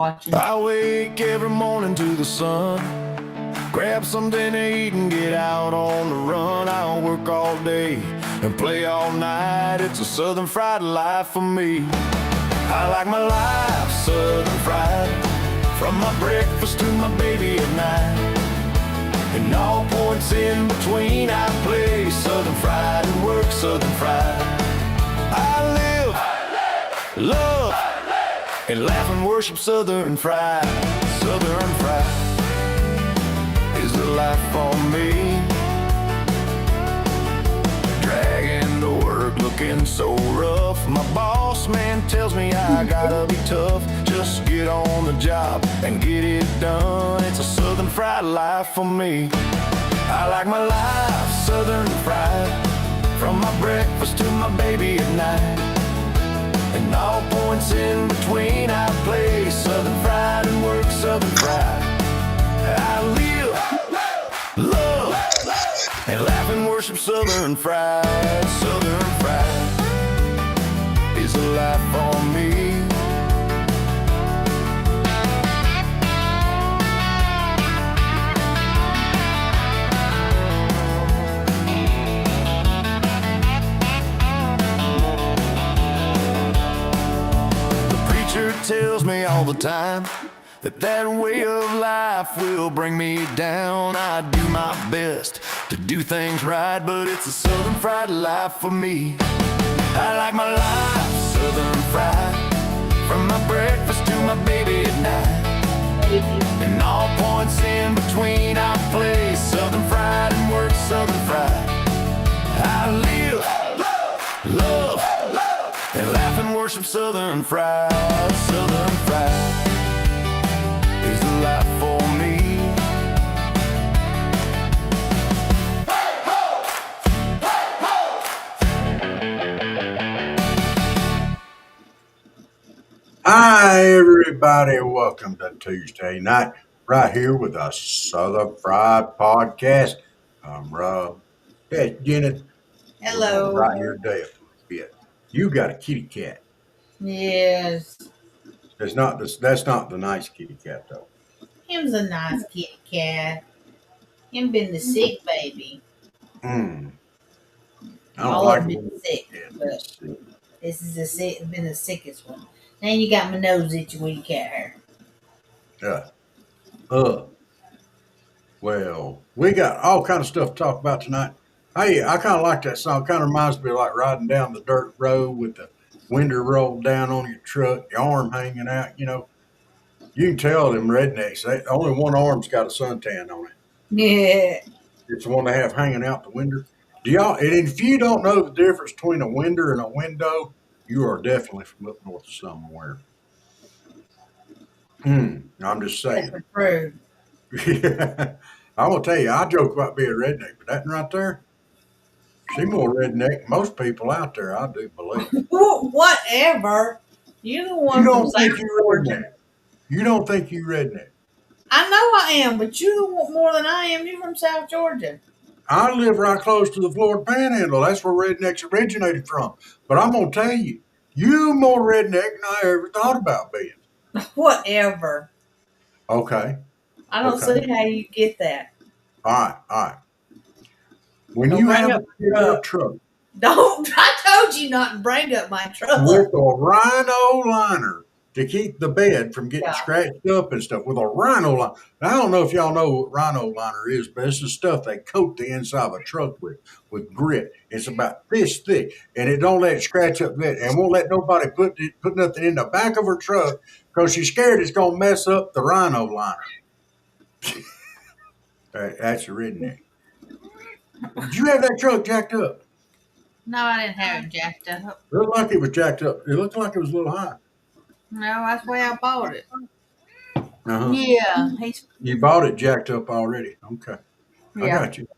watching. I wake every morning to the sun, grab something to eat and get out on the run. I'll work all day and play all night. It's a southern fried life for me. I like my life southern fried, from my breakfast to my baby at night. And all points in between I play southern fried and work southern fried. I live, love, and laugh and worship southern fried. Southern fried is the life for me. Dragging to work looking so rough. My boss man tells me I gotta be tough. Just get on the job and get it done. It's a southern fried life for me. I like my life southern fried, from my breakfast to my baby at night. And all points in between I play southern fried and work southern fried. I live, love, and laugh and worship southern fried. Southern fried is a life for me. Tells me all the time that way of life will bring me down. I do my best to do things right, but it's a southern fried life for me. I like my life southern fried, from my breakfast to my baby at night. And all points in between I play southern fried and work southern fried. I live, love, and laugh and worship southern fried. Southern fried is the life for me. Hi everybody, welcome to Tuesday night right here with a Southern Fried Podcast. I'm Rob. That's Jenny. Hello. Right here today for a bit. You got a kitty cat. Yes. That's not the nice kitty cat though. Him's a nice kitty cat. Him been the sick baby. I don't All like of them been sick, but this is been the sickest one. Now you got my nose itchy with your cat hair. Yeah. Well, we got all kind of stuff to talk about tonight. Hey, I kind of like that song. Kind of reminds me of like riding down the dirt road with the window rolled down on your truck, your arm hanging out. You know, you can tell them rednecks. Only one arm's got a suntan on it. Yeah. It's the one they have hanging out the window. And if you don't know the difference between a window and a window, you are definitely from up north somewhere. I'm just saying. That's true. I'm gonna tell you, I joke about being a redneck, but that right there, she's more redneck than most people out there, I do believe. Whatever. You're the one from South Georgia. You don't think you redneck? I know I am, but you more than I am. You're from South Georgia. I live right close to the Florida Panhandle. That's where rednecks originated from. But I'm gonna tell you, you more redneck than I ever thought about being. Whatever. Okay. I don't see how you get that. All right. When you have a truck. Don't. I told you not to bring up my truck. With a rhino liner to keep the bed from getting scratched up and stuff. With a rhino liner. Now, I don't know if y'all know what rhino liner is, but it's the stuff they coat the inside of a truck with grit. It's about this thick, and it don't let it scratch up that, and won't let nobody put nothing in the back of her truck because she's scared it's going to mess up the rhino liner. That's a redneck. Did you have that truck jacked up? No, I didn't have it jacked up. It looked like it was jacked up. It looked like it was a little high. No, that's the way I bought it. Uh-huh. Yeah. You bought it jacked up already. Okay. Yeah. I got you.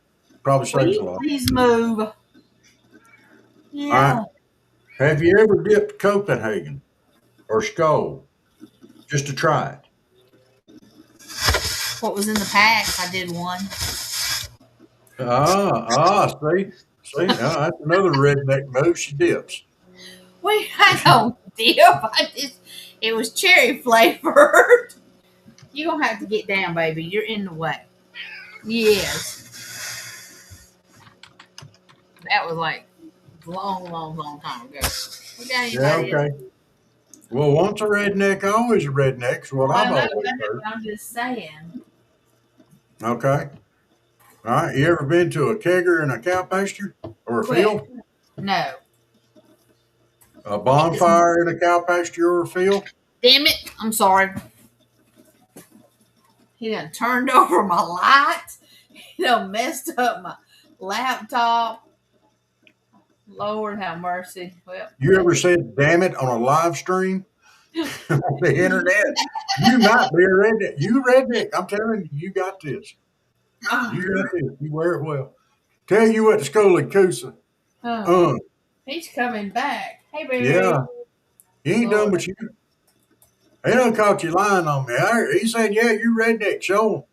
Probably saves a lot. Please move. Yeah. All right. Have you ever dipped Copenhagen or Skull just to try it? What was in the pack? I did one. See, that's another redneck move. She dips. I don't dip. It was cherry flavored. You're going to have to get down, baby. You're in the way. Yes. That was like long time ago. We got Yeah, anybody else? okay. Well, once a redneck, always a redneck is what Well, I've no, always heard. I'm just saying. Okay. All right. You ever been to a kegger in a cow pasture or a Quit. field? No. A bonfire in a cow pasture or a field? Damn it. I'm sorry. He done turned over my lights. He done messed up my laptop. Lord have mercy. Well, You ever said "damn it" on a live stream on the internet? You might be a redneck. You redneck. I'm telling you, you got this. You got this. You wear it well. Tell you what, the Scully Coosa. oh, he's coming back. Hey, baby. Yeah, he ain't done Lord. but you. He done caught you lying on me. He said, "Yeah, you redneck. Show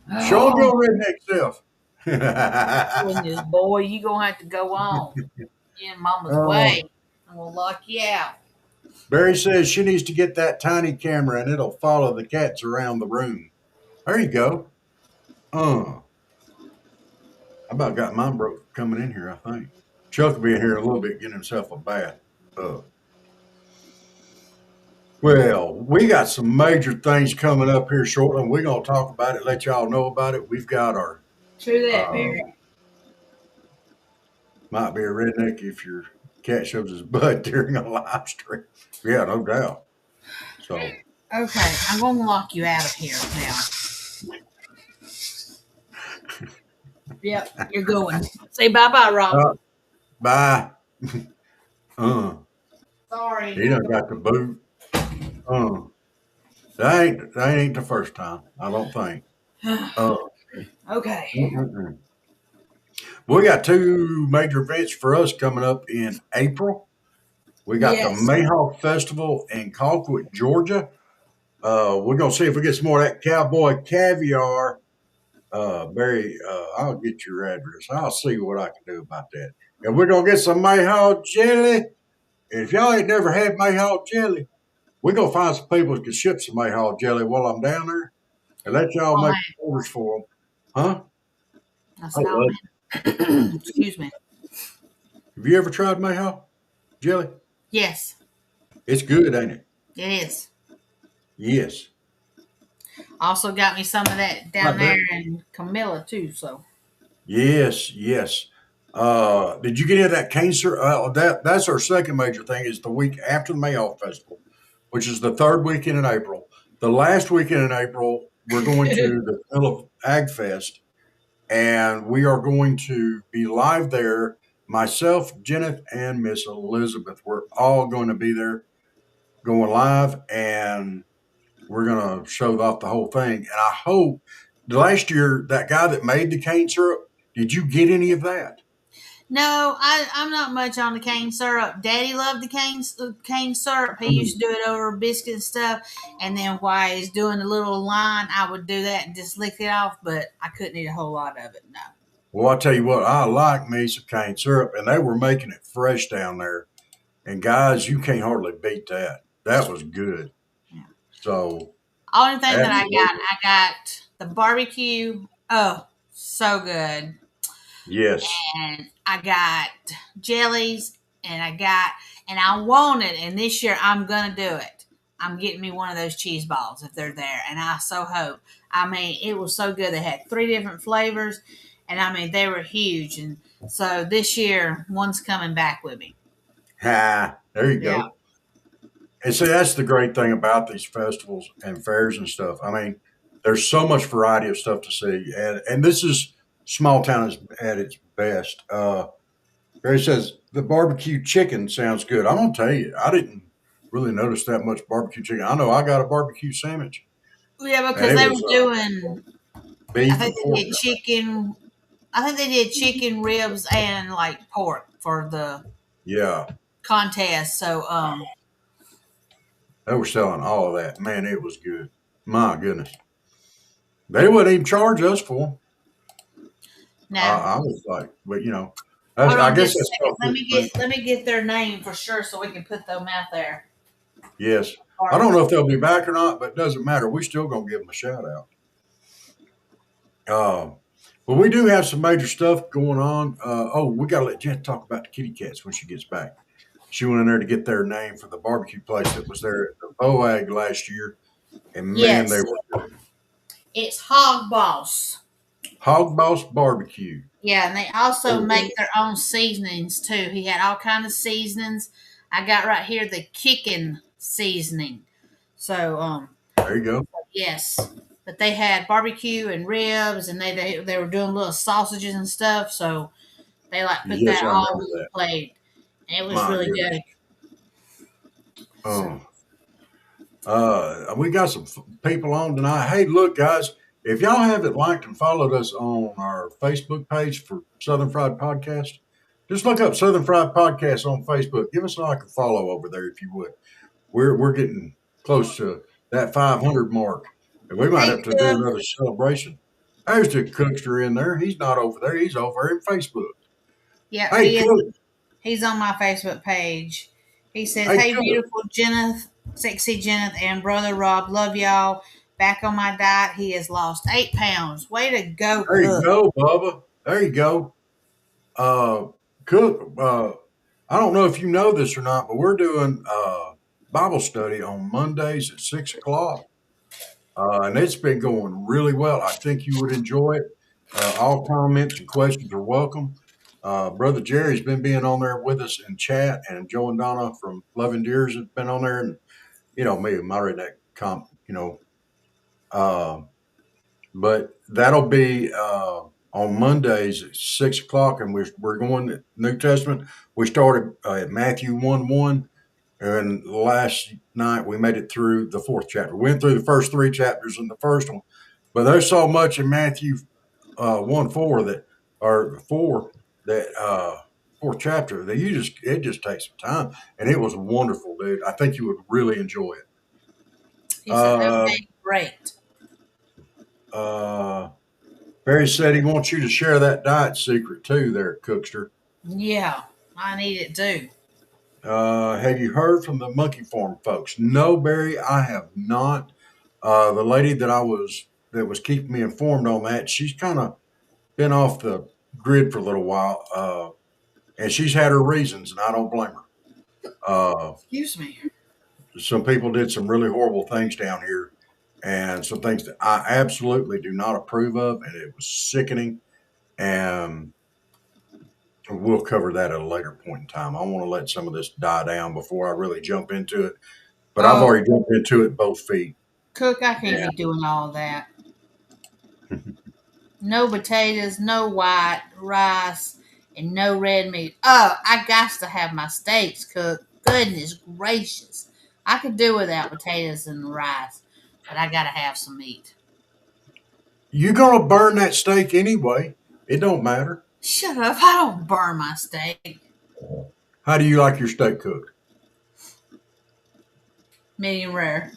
him. Show him Oh, your redneck self." goodness, boy, you gonna have to go on. You're in mama's Oh, way. I'm gonna lock you out. Barry says she needs to get that tiny camera and it'll follow the cats around the room. There you go. I about got mine broke coming in here, I think. Chuck will be in here in a little bit getting himself a bath. Uh, well, we got some major things coming up here shortly, and we're going to talk about it, let y'all know about it. We've got our, True that, uh, Barry. might be a redneck if your cat shows his butt during a live stream. Yeah, no doubt. So, Okay, I'm gonna lock you out of here now. Yep, you're going. Say bye bye, Rob. bye. uh, Sorry. he done got the boot. Uh, that ain't the first time, I don't think. Uh, Okay. mm-mm. We got two major events for us coming up in April. We got the Yes. Mayhawk Festival in Colquitt, Georgia. We're gonna see if we get some more of that cowboy caviar. Barry, I'll get your address. I'll see what I can do about that. And we're gonna get some Mayhawk jelly. And if y'all ain't never had Mayhawk jelly, we're gonna find some people that can ship some Mayhawk jelly while I'm down there and let y'all Oh, make orders for them. Huh? that's I how. love Excuse me. Have you ever tried Mayhawk jelly? Yes, It's good, ain't it? it is. Yes. Also got me some of that I down bet. there in Camilla too. So Yes, yes. Did you get any of that cane syrup? That's our second major thing is the week after the Mayhawk Festival, which is the third weekend in April. The last weekend in April, we're going to the Philip Ag Fest, and we are going to be live there. Myself, Jeneth, and Miss Elizabeth, we're all going to be there going live, and we're going to show off the whole thing. And I hope last year, that guy that made the cane syrup, did you get any of that? no, I'm not much on the cane syrup. Daddy loved the cane syrup. He used to do it over biscuit and stuff. And then while he's doing the little line, I would do that and just lick it off. But I couldn't eat a whole lot of it. No. Well, I'll tell you what, I like me some cane syrup, and they were making it fresh down there. And guys, you can't hardly beat that. That was good. Yeah. So, Only thing that absolutely. I got the barbecue. Oh, so good. Yes. And I got jellies, and I want it. And this year I'm gonna do it. I'm getting me one of those cheese balls if they're there, and I so hope. I mean, it was so good. They had three different flavors, and I mean they were huge. And so this year, one's coming back with me. Ha, there you Yeah. go. And see, that's the great thing about these festivals and fairs and stuff. I mean, there's so much variety of stuff to see. And this is small town at its best. Barry says the barbecue chicken sounds good. I'm gonna tell you, I didn't really notice that much barbecue chicken. I know I got a barbecue sandwich, Yeah, and because it they was were doing. I beef think and they pork. did chicken. I think they did chicken ribs and like pork for the Yeah, contest. So they were selling all of that. Man, it was good. My goodness, they wouldn't even charge us for them. no. I was like, but Hold I on guess just a that's second. about this thing. Let me get their name for sure so we can put them out there. Yes. I don't know if they'll be back or not, but it doesn't matter. We still gonna give them a shout out. But we do have some major stuff going on. We gotta let Jen talk about the kitty cats when she gets back. She went in there to get their name for the barbecue place that was there at the BOAG last year, and man, they were. It's Hog Boss. Hog Boss Barbecue. Yeah, and they also make their own seasonings too. He had all kind of seasonings. I got right here the kicking seasoning. So there you go. Yes, but they had barbecue and ribs, and they were doing little sausages and stuff. So they like put that all over the plate. And it was really good. We got some people on tonight. Hey, look, guys, if y'all haven't liked and followed us on our Facebook page for Southern Fried Podcast, just look up Southern Fried Podcast on Facebook. Give us a follow over there if you would. We're getting close to that 500 mark, and we might have to do another celebration. There's the cookster in there. He's not over there. He's over in Facebook. Yeah, hey, he's on my Facebook page. He says, "Hey, beautiful Jeneth, sexy Jeneth, and brother Rob, love y'all. Back on my diet. He has lost 8 pounds. Way to go, There you go, Bubba. There you go. Cook, I don't know if you know this or not, but we're doing Bible study on Mondays at 6 o'clock. And it's been going really well. I think you would enjoy it. All comments and questions are welcome. Brother Jerry's been being on there with us in chat, and Joe and Donna from Loving Deers has been on there, and me, my redneck comp, but that'll be on Mondays at 6 o'clock, and we're going to New Testament. We started at Matthew 1:1, and last night we made it through the 4th chapter. We went through the first 3 chapters in the first one, but there's so much in Matthew 1:4 that, or 4, that 4th chapter that it just takes some time, and it was wonderful, dude. I think you would really enjoy it. He said, okay, great. Barry said he wants you to share that diet secret too there, Cookster. Yeah, I need it too. Have you heard from the monkey farm folks? No, Barry, I have not. The lady that was keeping me informed on that, she's kind of been off the grid for a little while, and she's had her reasons, and I don't blame her. Excuse me. Some people did some really horrible things down here, and some things that I absolutely do not approve of, and it was sickening. And we'll cover that at a later point in time. I want to let some of this die down before I really jump into it. But I've already jumped into it both feet. Cook, I can't be doing all that. No potatoes, no white rice, and no red meat. Oh, I got to have my steaks cooked. Goodness gracious. I could do without potatoes and rice, but I got to have some meat. You're going to burn that steak anyway. It don't matter. Shut up. I don't burn my steak. How do you like your steak cooked? Medium rare.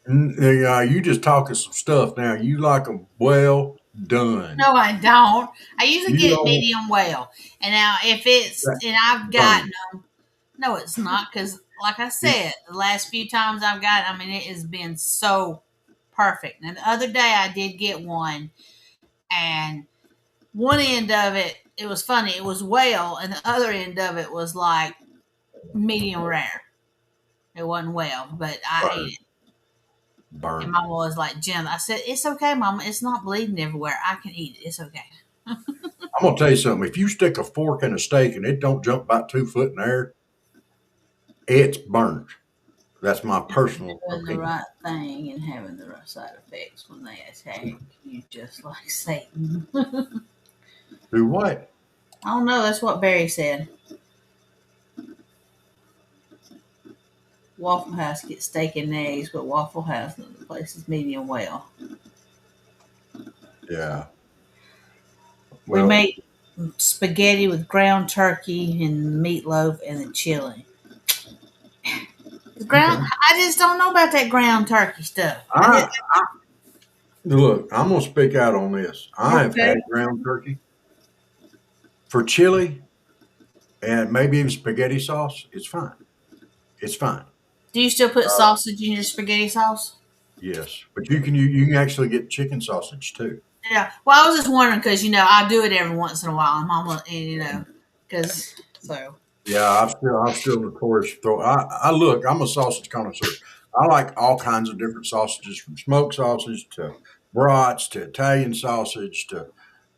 You just talking some stuff now. You like them well done. No, I don't. I usually get medium well. And now if it's, and I've gotten them, no, it's not, because like I said, the last few times I've got it, I mean, it has been so perfect. And the other day I did get one, and one end of it, it was funny. It was well, and the other end of it was like medium rare. It wasn't well, but I ate it. Burn. And Mama was like, Jim, I said, it's okay, Mama. It's not bleeding everywhere. I can eat it. It's okay. I'm going to tell you something. If you stick a fork in a steak and it don't jump about 2 foot in the air, it's burnt. That's my personal opinion. Doing the right thing and having the right side effects when they attack you, just like Satan. Do what? I don't know. That's what Barry said. Waffle House gets steak and eggs, but Waffle House, the place is medium well. Yeah. Well, we make spaghetti with ground turkey and meatloaf and the chili. I just don't know about that ground turkey stuff. Look, I'm going to speak out on this. I have had ground turkey for chili and maybe even spaghetti sauce. It's fine. It's fine. Do you still put Uh, sausage in your spaghetti sauce? yes, but you can actually get chicken sausage too. Yeah. Well, I was just wondering because I do it every once in a while. Mama, and because so. Yeah, I'm still notorious for throw. I look. I'm a sausage connoisseur. I like all kinds of different sausages, from smoked sausage to brats to Italian sausage to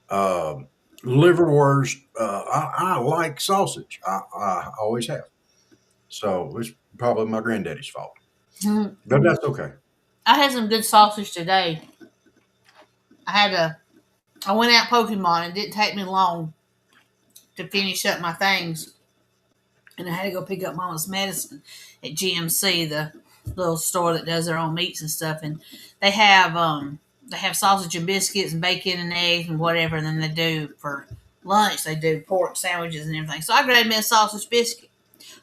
um, liverwurst. I like sausage. I always have. So it's probably my granddaddy's fault, Mhm. but that's okay. I had some good sausage today. I had a. I went out Pokemon. It didn't take me long to finish up my things, and I had to go pick up Mama's medicine at GMC, the little store that does their own meats and stuff. And they have sausage and biscuits and bacon and eggs and whatever. And then they do for lunch they do pork sandwiches and everything. So I grabbed me a sausage biscuit.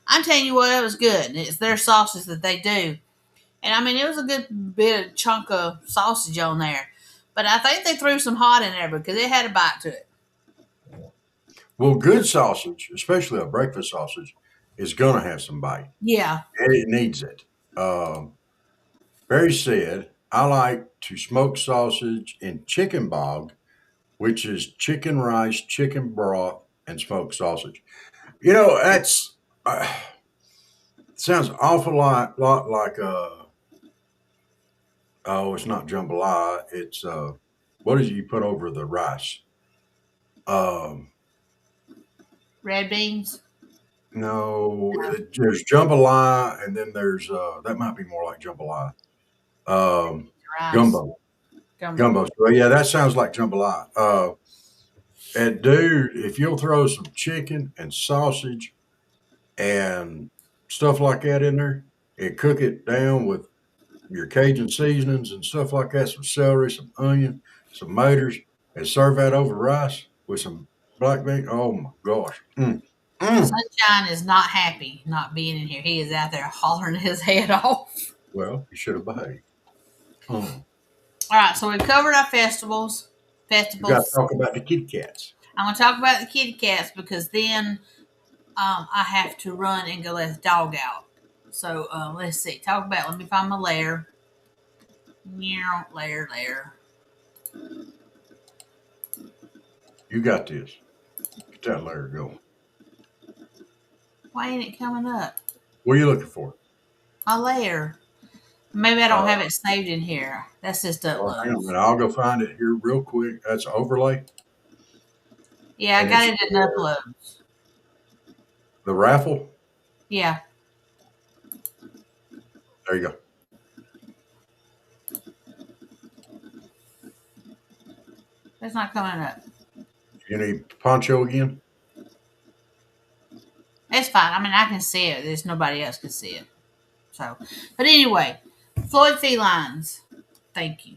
I'm telling you what, it was good. It's their sausage that they do, and I mean it was a good bit of chunk of sausage on there. But I think they threw some hot in there because it had a bite to it. Well, good sausage, especially a breakfast sausage, is gonna have some bite, Yeah. and it needs it. Um, Barry said, "I like to smoke sausage in chicken bog, which is chicken rice, chicken broth, and smoked sausage." That's sounds awful lot like oh, it's not jambalaya. It's what is it you put over the rice? Um, Red beans, no, there's jambalaya, and then there's that might be more like jambalaya. Um, rice, Gumbo, gumbo. gumbo. So yeah, that sounds like jambalaya. And dude, if you'll throw some chicken and sausage and stuff like that in there, and cook it down with your Cajun seasonings and stuff like that, some celery, some onion, some tomatoes, and serve that over rice with some black bean. Oh my gosh. Mm. Sunshine is not happy not being in here. He is out there hollering his head off. Well, you should have behaved. Mm. All right, so we covered our festivals. You got to Festivals. talk about the kitty cats. I'm going to talk about the kitty cats because then I have to run and go let the dog out. So let's see. Talk about. Let me find my lair. Lair. You got this. Get that letter going. Why ain't it coming up? What are you looking for? My lair. Maybe I don't Uh, have it saved in here. That's just well, hang on a uploads. minute. I'll go find it here real quick. That's overlay. Yeah, I And got it's it in uploads. the raffle. Yeah. There you go. It's not coming up. You need poncho again? It's fine. I mean, I can see it. There's nobody else can see it. So, but anyway, Floyd Felines. Thank you.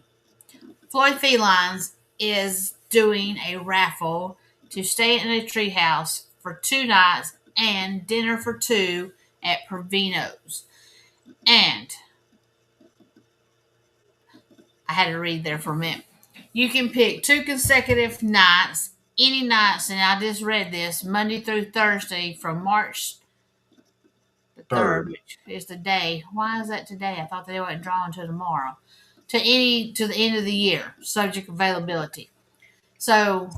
Floyd Felines is doing a raffle to stay in a treehouse for 2 nights and dinner for two at Provino's. And I had to read there for a minute. You can pick 2 consecutive nights, any nights, and I just read this Monday through Thursday from March the 3rd, Third. which is the day. Why is that today? I thought they weren't drawing to tomorrow. To the end of the year, subject availability. So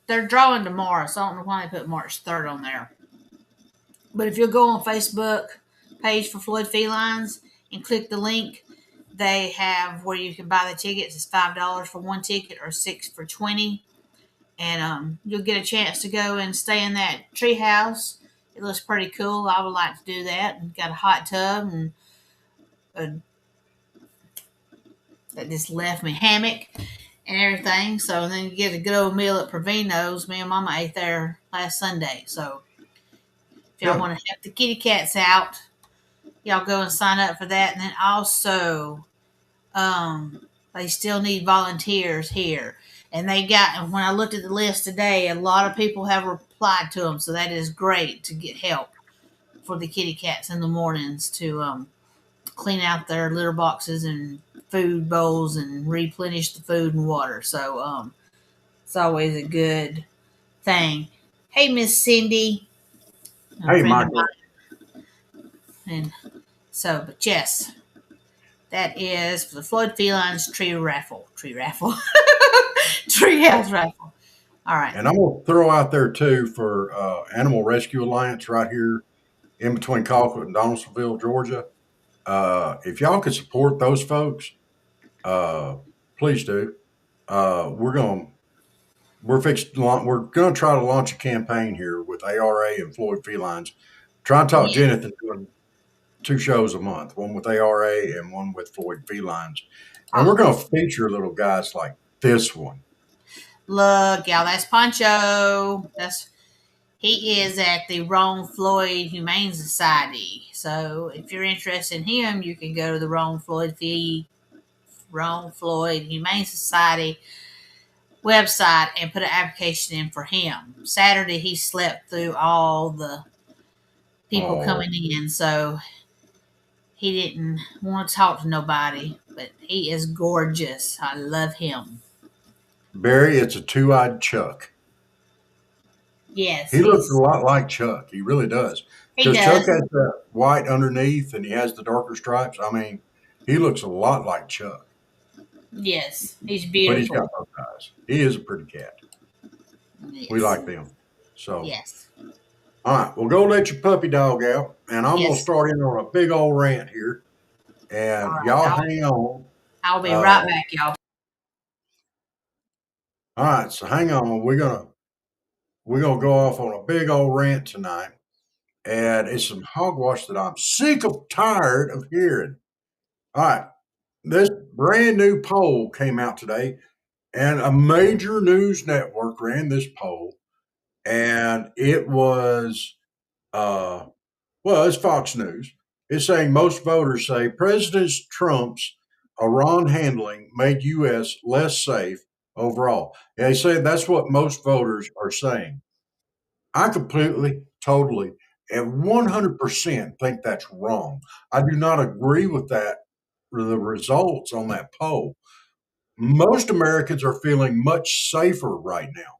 they're drawing tomorrow, so I don't know why they put March 3rd on there. But if you'll go on Facebook page for Floyd Felines and click the link, they have where you can buy the tickets. It's $5 for one ticket or six for 20, and you'll get a chance to go and stay in that treehouse. It looks pretty cool. I would like to do that. And got a hot tub and a, that just left me hammock and everything. So then you get a good old meal at Provino's. Me and Mama ate there last Sunday. So if y'all Yeah. want to help the kitty cats out, y'all go and sign up for that. And then also, they still need volunteers here. And and when I looked at the list today, a lot of people have replied to them. So that is great to get help for the kitty cats in the mornings to clean out their litter boxes and food bowls and replenish the food and water. So it's always a good thing. Hey, Miss Cindy, a Hey, friend of Michael. And so, but yes, that is for the Floyd Felines tree raffle. Treehouse raffle. All right. And I'm going to throw out there too for Animal Rescue Alliance right here in between Colquitt and Donaldsonville, Georgia. If y'all could support those folks, please do. We're going to try to launch a campaign here with ARA and Floyd Felines. Try and talk Jennifer into doing 2 shows a month, one with ARA and one with Floyd Felines. And we're going to feature little guys like this one. Look, y'all, that's Poncho. He is at the Wrong Floyd Humane Society. So if you're interested in him, you can go to the Wrong Floyd Humane Society website and put an application in for him. Saturday, he slept through all the people coming in, so he didn't want to talk to nobody, but he is gorgeous. I love him. Barry, it's a 2-eyed Chuck. Yes. He looks a lot like Chuck. He really does. Because Chuck has that white underneath and he has the darker stripes. I mean, he looks a lot like Chuck. Yes, he's beautiful. But he's got both eyes. He is a pretty cat. Yes. We like them. So yes. All right, well, go let your puppy dog out, and I'm going to start in on a big old rant here. And y'all hang on. I'll be right back, y'all. All right, so hang on. We're gonna go off on a big old rant tonight, and it's some hogwash that I'm sick of, tired of hearing. All right, this brand new poll came out today, and a major news network ran this poll, and it was, it's Fox News. It's saying most voters say President Trump's Iran handling made U.S. less safe overall. And they say that's what most voters are saying. I completely, totally, and 100% think that's wrong. I do not agree with that, the results on that poll. Most Americans are feeling much safer right now.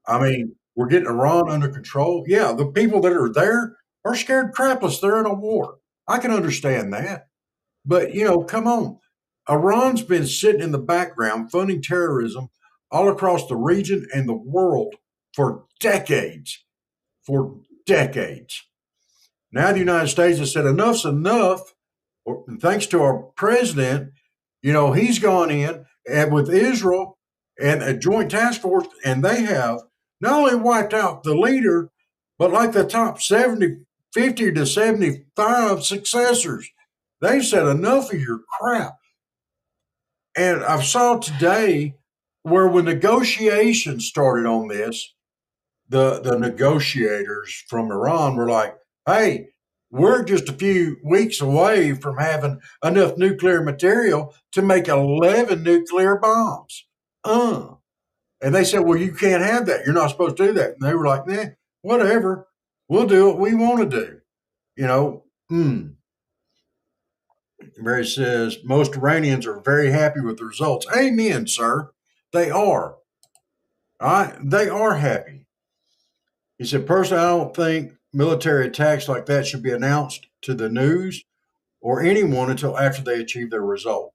I mean, we're getting Iran under control. Yeah, the people that are there are scared crapless. They're in a war. I can understand that. But, come on. Iran's been sitting in the background funding terrorism all across the region and the world for decades. For decades. Now the United States has said enough's enough. And thanks to our president, he's gone in and with Israel and a joint task force, and they have not only wiped out the leader, but like the top 50 to 75 successors. They've said enough of your crap. And I saw today where when negotiations started on this, the negotiators from Iran were like, hey, we're just a few weeks away from having enough nuclear material to make 11 nuclear bombs. And they said, well, you can't have that. You're not supposed to do that. And they were like, nah, whatever. We'll do what we want to do. Mary says, most Iranians are very happy with the results. Amen, sir. They are. All right? They are happy. He said, personally, I don't think military attacks like that should be announced to the news or anyone until after they achieve their result.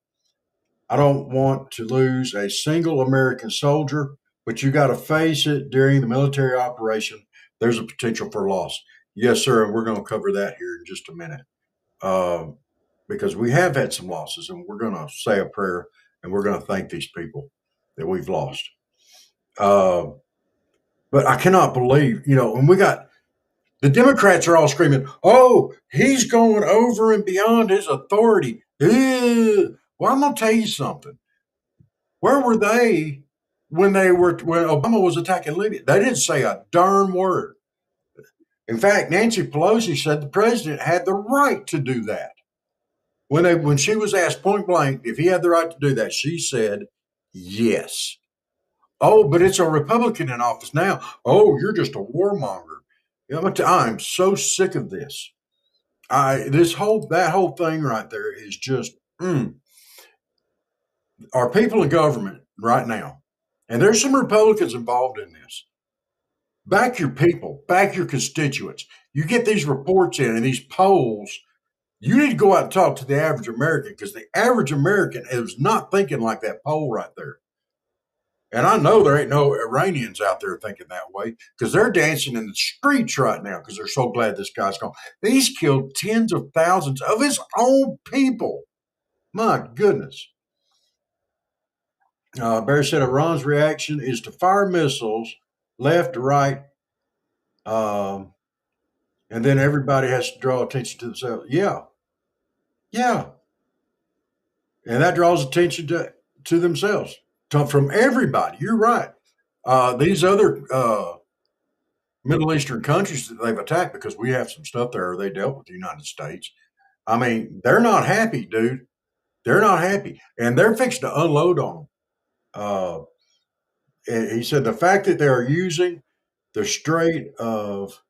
I don't want to lose a single American soldier, but you got to face it during the military operation. There's a potential for loss. Yes, sir, and we're going to cover that here in just a minute. Because we have had some losses, and we're going to say a prayer, and we're going to thank these people that we've lost. But I cannot believe, and we got the Democrats are all screaming, oh, he's going over and beyond his authority. Well, I'm going to tell you something. Where were they when Obama was attacking Libya? They didn't say a darn word. In fact, Nancy Pelosi said the president had the right to do that. When she was asked point blank if he had the right to do that, she said yes. Oh, but it's a Republican in office now. Oh, you're just a warmonger. I'm so sick of this. That whole thing right there is just our people in government right now, and there's some Republicans involved in this. Back your people, back your constituents. You get these reports in and these polls You need to go out and talk to the average American, because the average American is not thinking like that poll right there. And I know there ain't no Iranians out there thinking that way, because they're dancing in the streets right now because they're so glad this guy's gone. He's killed tens of thousands of his own people. My goodness. Barry said Iran's reaction is to fire missiles left to right, and then everybody has to draw attention to themselves. Yeah, yeah, and that draws attention to themselves from everybody. You're right. These other Middle Eastern countries that they've attacked, because we have some stuff there, they dealt with the United States. I mean, they're not happy, dude. They're not happy, and they're fixing to unload on them. Uh, he said the fact that they are using the Strait of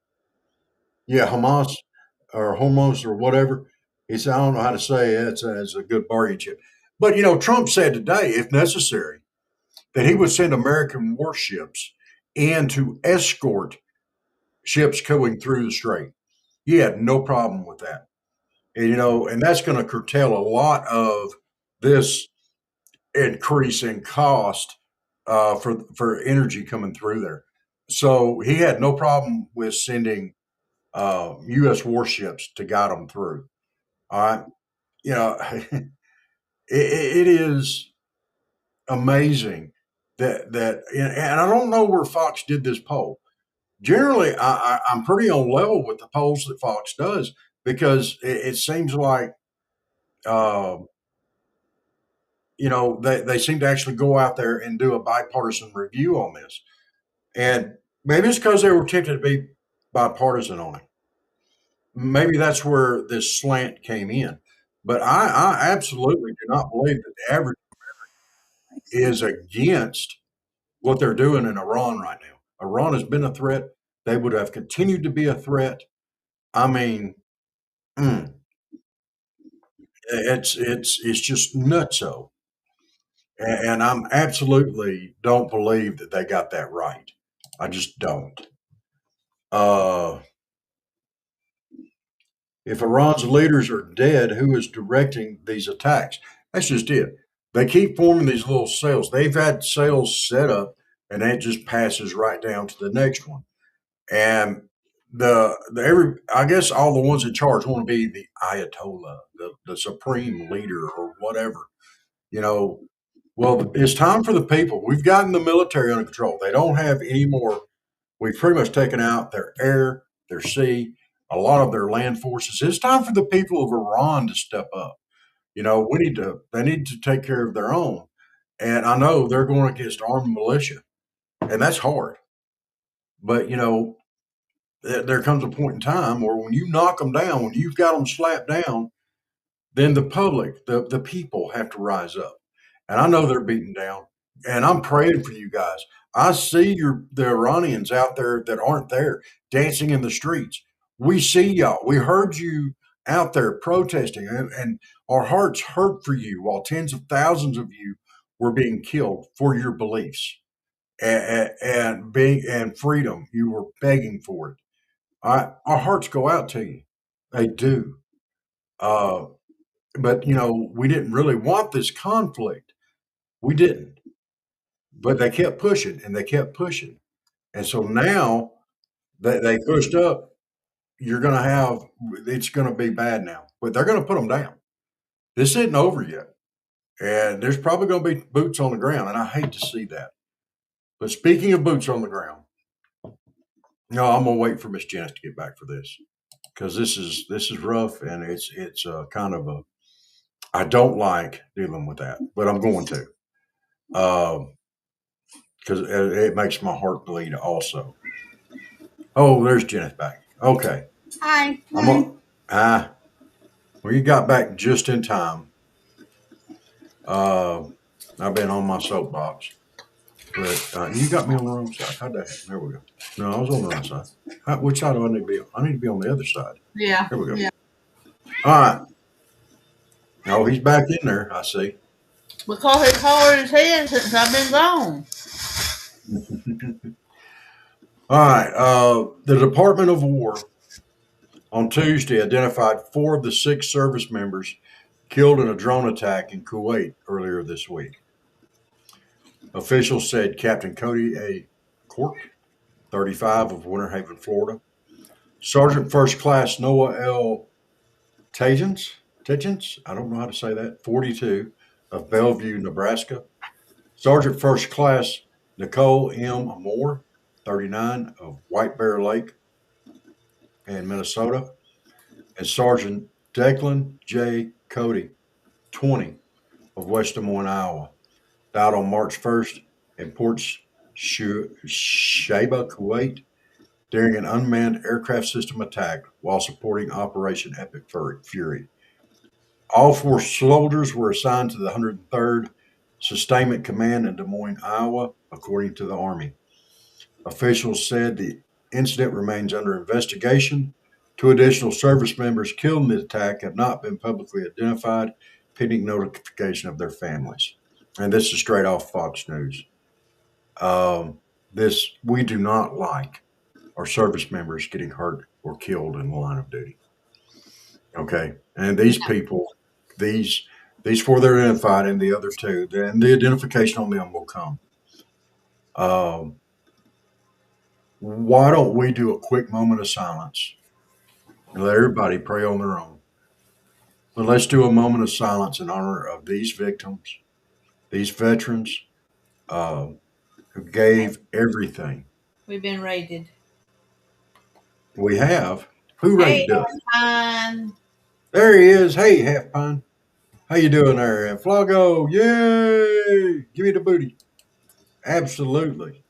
Hamas or Hormuz or whatever. He said, I don't know how to say it. It's a good bargain chip. But Trump said today, if necessary, that he would send American warships in to escort ships going through the strait. He had no problem with that. And that's going to curtail a lot of this increase in cost for energy coming through there. So he had no problem with sending U.S. warships to guide them through. All right, it is amazing that, and I don't know where Fox did this poll. Generally, I'm pretty on level with the polls that Fox does, because it seems like they seem to actually go out there and do a bipartisan review on this. And maybe it's because they were tempted to be bipartisan on it. Maybe that's where this slant came in. But I absolutely do not believe that the average is against what they're doing in Iran right now. Iran has been a threat. They would have continued to be a threat. I mean, it's just nutso. And I'm absolutely don't believe that they got that right. I just don't. Uh, if Iran's leaders are dead, who is directing these attacks? That's just it. They keep forming these little cells. They've had cells set up, and that just passes right down to the next one. And I guess all the ones in charge want to be the Ayatollah, the supreme leader or whatever. Well, it's time for the people. We've gotten the military under control. They don't have any more. We've pretty much taken out their air, their sea, a lot of their land forces. It's time for the people of Iran to step up. They need to take care of their own. And I know they're going against armed militia, and that's hard. But, there comes a point in time where when you knock them down, when you've got them slapped down, then the public, the people have to rise up. And I know they're beaten down, and I'm praying for you guys. I see the Iranians out there that aren't there dancing in the streets. We see y'all. We heard you out there protesting, and our hearts hurt for you while tens of thousands of you were being killed for your beliefs and freedom. You were begging for it. Our hearts go out to you. They do. Uh, but we didn't really want this conflict. We didn't. But they kept pushing and they kept pushing. And so now that they pushed up, it's going to be bad now. But they're going to put them down. This isn't over yet. And there's probably going to be boots on the ground. And I hate to see that. But speaking of boots on the ground, I'm going to wait for Miss Janice to get back for this, because this is rough, and it's kind of I don't like dealing with that, but I'm going to. Because it makes my heart bleed also. Oh, there's Janice back. Okay. Hi. Well, you got back just in time. I've been on my soapbox, but you got me on the wrong side. How'd that happen? There we go. No, I was on the right side. Which side do I need to be on? I need to be on the other side. Yeah. There we go. Yeah. All right. Oh, he's back in there, I see. Because it's hard his head since I've been gone. All right. The Department of War on Tuesday identified 4 of the 6 service members killed in a drone attack in Kuwait earlier this week. Officials said Captain Cody A. Cork, 35, of Winter Haven, Florida, Sergeant First Class Noah L. Tajans, I don't know how to say that, 42, of Bellevue, Nebraska, Sergeant First Class Nicole M. Moore, 39, of White Bear Lake in Minnesota, and Sergeant Declan J. Cody, 20, of West Des Moines, Iowa, died on March 1st in Port Sheba, Kuwait, during an unmanned aircraft system attack while supporting Operation Epic Fury. All 4 soldiers were assigned to the 103rd Sustainment Command in Des Moines, Iowa, according to the Army. Officials said the incident remains under investigation. 2 additional service members killed in the attack have not been publicly identified, pending notification of their families. And this is straight off Fox News. We do not like our service members getting hurt or killed in the line of duty. Okay, and these people, these 4 that are identified, and the other 2, and the identification on them will come. Why don't we do a quick moment of silence and let everybody pray on their own? But let's do a moment of silence in honor of these victims, these veterans who gave everything. We've been raided. We have. Who raided us? Pine. There he is. Hey, Half Pine. How you doing there? And Flago, yay! Give me the booty. Absolutely.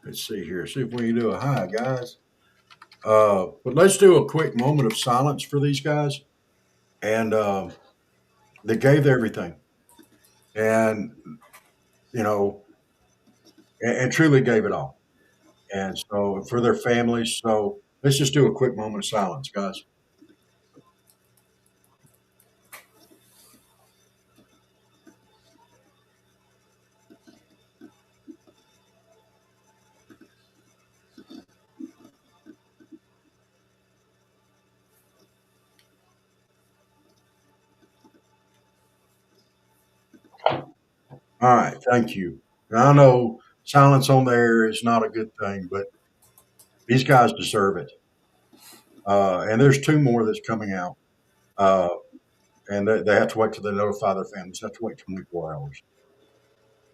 Let's see here. See if we can do a hi, guys. But let's do a quick moment of silence for these guys. And they gave everything. And, and truly gave it all. And so for their families. So let's just do a quick moment of silence, guys. All right, thank you. Now, I know silence on the air is not a good thing, but these guys deserve it. And there's 2 more that's coming out. And they have to wait till they notify their families. They have to wait 24 hours.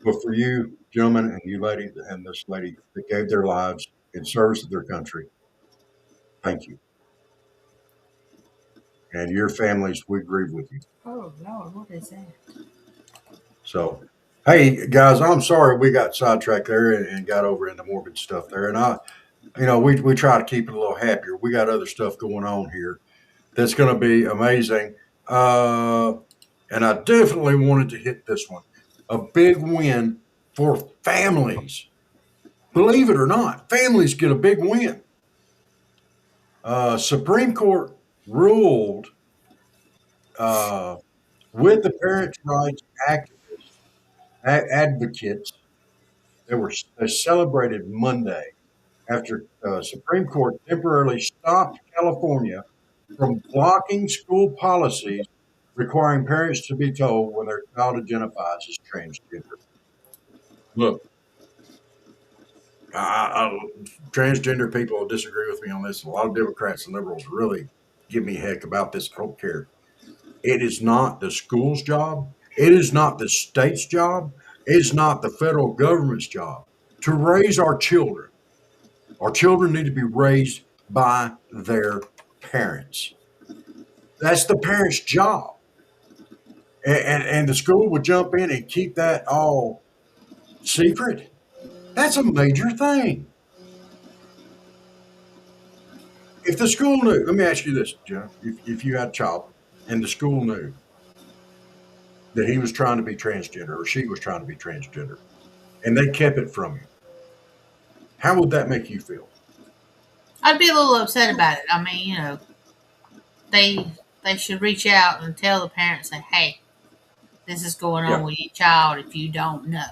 But for you, gentlemen, and you lady, and this lady that gave their lives in service of their country, thank you. And your families, we grieve with you. Oh, Lord, what is that? So, hey, guys, I'm sorry we got sidetracked there and got over into morbid stuff there. And we try to keep it a little happier. We got other stuff going on here that's going to be amazing. And I definitely wanted to hit this one. A big win for families. Believe it or not, families get a big win. Supreme Court ruled with the parents' rights advocates they celebrated Monday after Supreme Court temporarily stopped California from blocking school policies requiring parents to be told when their child identifies as transgender. Look, transgender people disagree with me on this. A lot of Democrats and liberals really give me heck about this. I don't care. It is not the school's job. It is not the state's job. It is not the federal government's job to raise our children. Our children need to be raised by their parents. That's the parents' job. And the school would jump in and keep that all secret. That's a major thing. If the school knew, let me ask you this, Jeff. If you had a child and the school knew that he was trying to be transgender or she was trying to be transgender, and they kept it from you, how would that make you feel? I'd be a little upset about it. I mean, they should reach out and tell the parents that, hey, this is going on with your child if you don't know.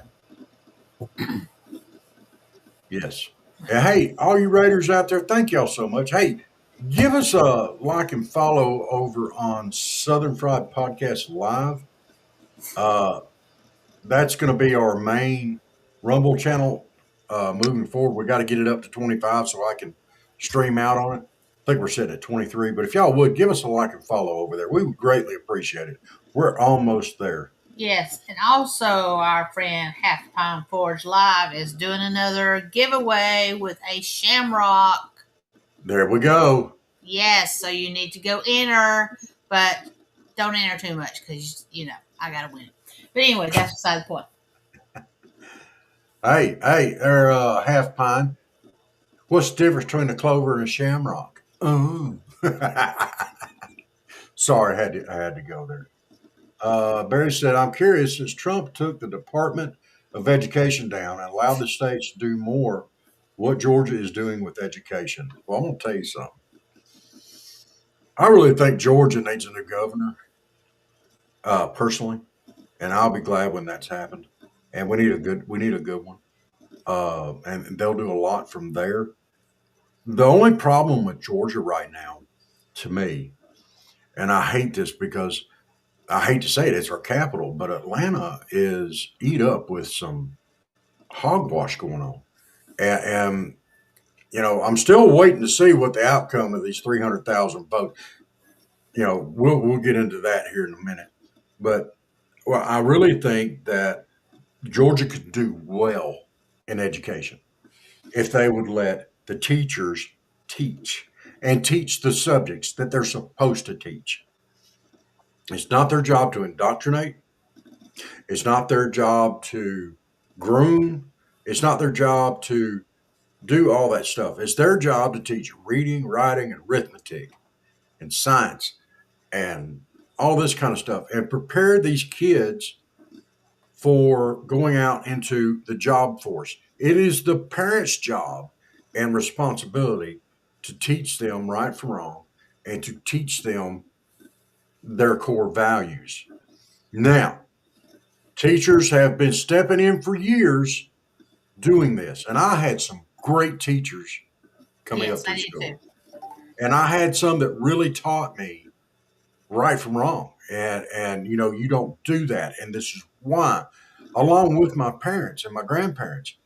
Yes. And hey, all you Raiders out there, thank y'all so much. Hey, Give us a like and follow over on Southern Fried Podcast Live. Uh, that's going to be our main Rumble channel moving forward. We got to get it up to 25 so I can stream out on it. I think we're sitting at 23, but if y'all would give us a like and follow over there, we would greatly appreciate it. We're almost there. Yes, and also our friend Half Pine Forge Live is doing another giveaway with a shamrock. There we go. Yes, so you need to go enter, but don't enter too much because I gotta win it. But anyway, that's beside the point. Hey, they're half pine. What's the difference between a clover and a shamrock? Oh, sorry, I had to go there. Barry said, "I'm curious since Trump took the Department of Education down and allowed the states to do more. What Georgia is doing with education?" Well, I'm gonna tell you something. I really think Georgia needs a new governor, personally, and I'll be glad when that's happened. And we need a good one. And they'll do a lot from there. The only problem with Georgia right now, to me, and I hate this because I hate to say it, it's our capital, but Atlanta is eat up with some hogwash going on. And I'm still waiting to see what the outcome of these 300,000 votes. We'll get into that here in a minute. But I really think that Georgia could do well in education if they would let the teachers teach and teach the subjects that they're supposed to teach. It's not their job to indoctrinate. It's not their job to groom. It's not their job to do all that stuff. It's their job to teach reading, writing, and arithmetic and science and all this kind of stuff and prepare these kids for going out into the job force. It is the parents' job and responsibility to teach them right from wrong and to teach them their core values. Now, teachers have been stepping in for years doing this, and I had some great teachers coming up through school. And I had some that really taught me right from wrong. And you don't do that. And this is why, along with my parents and my grandparents,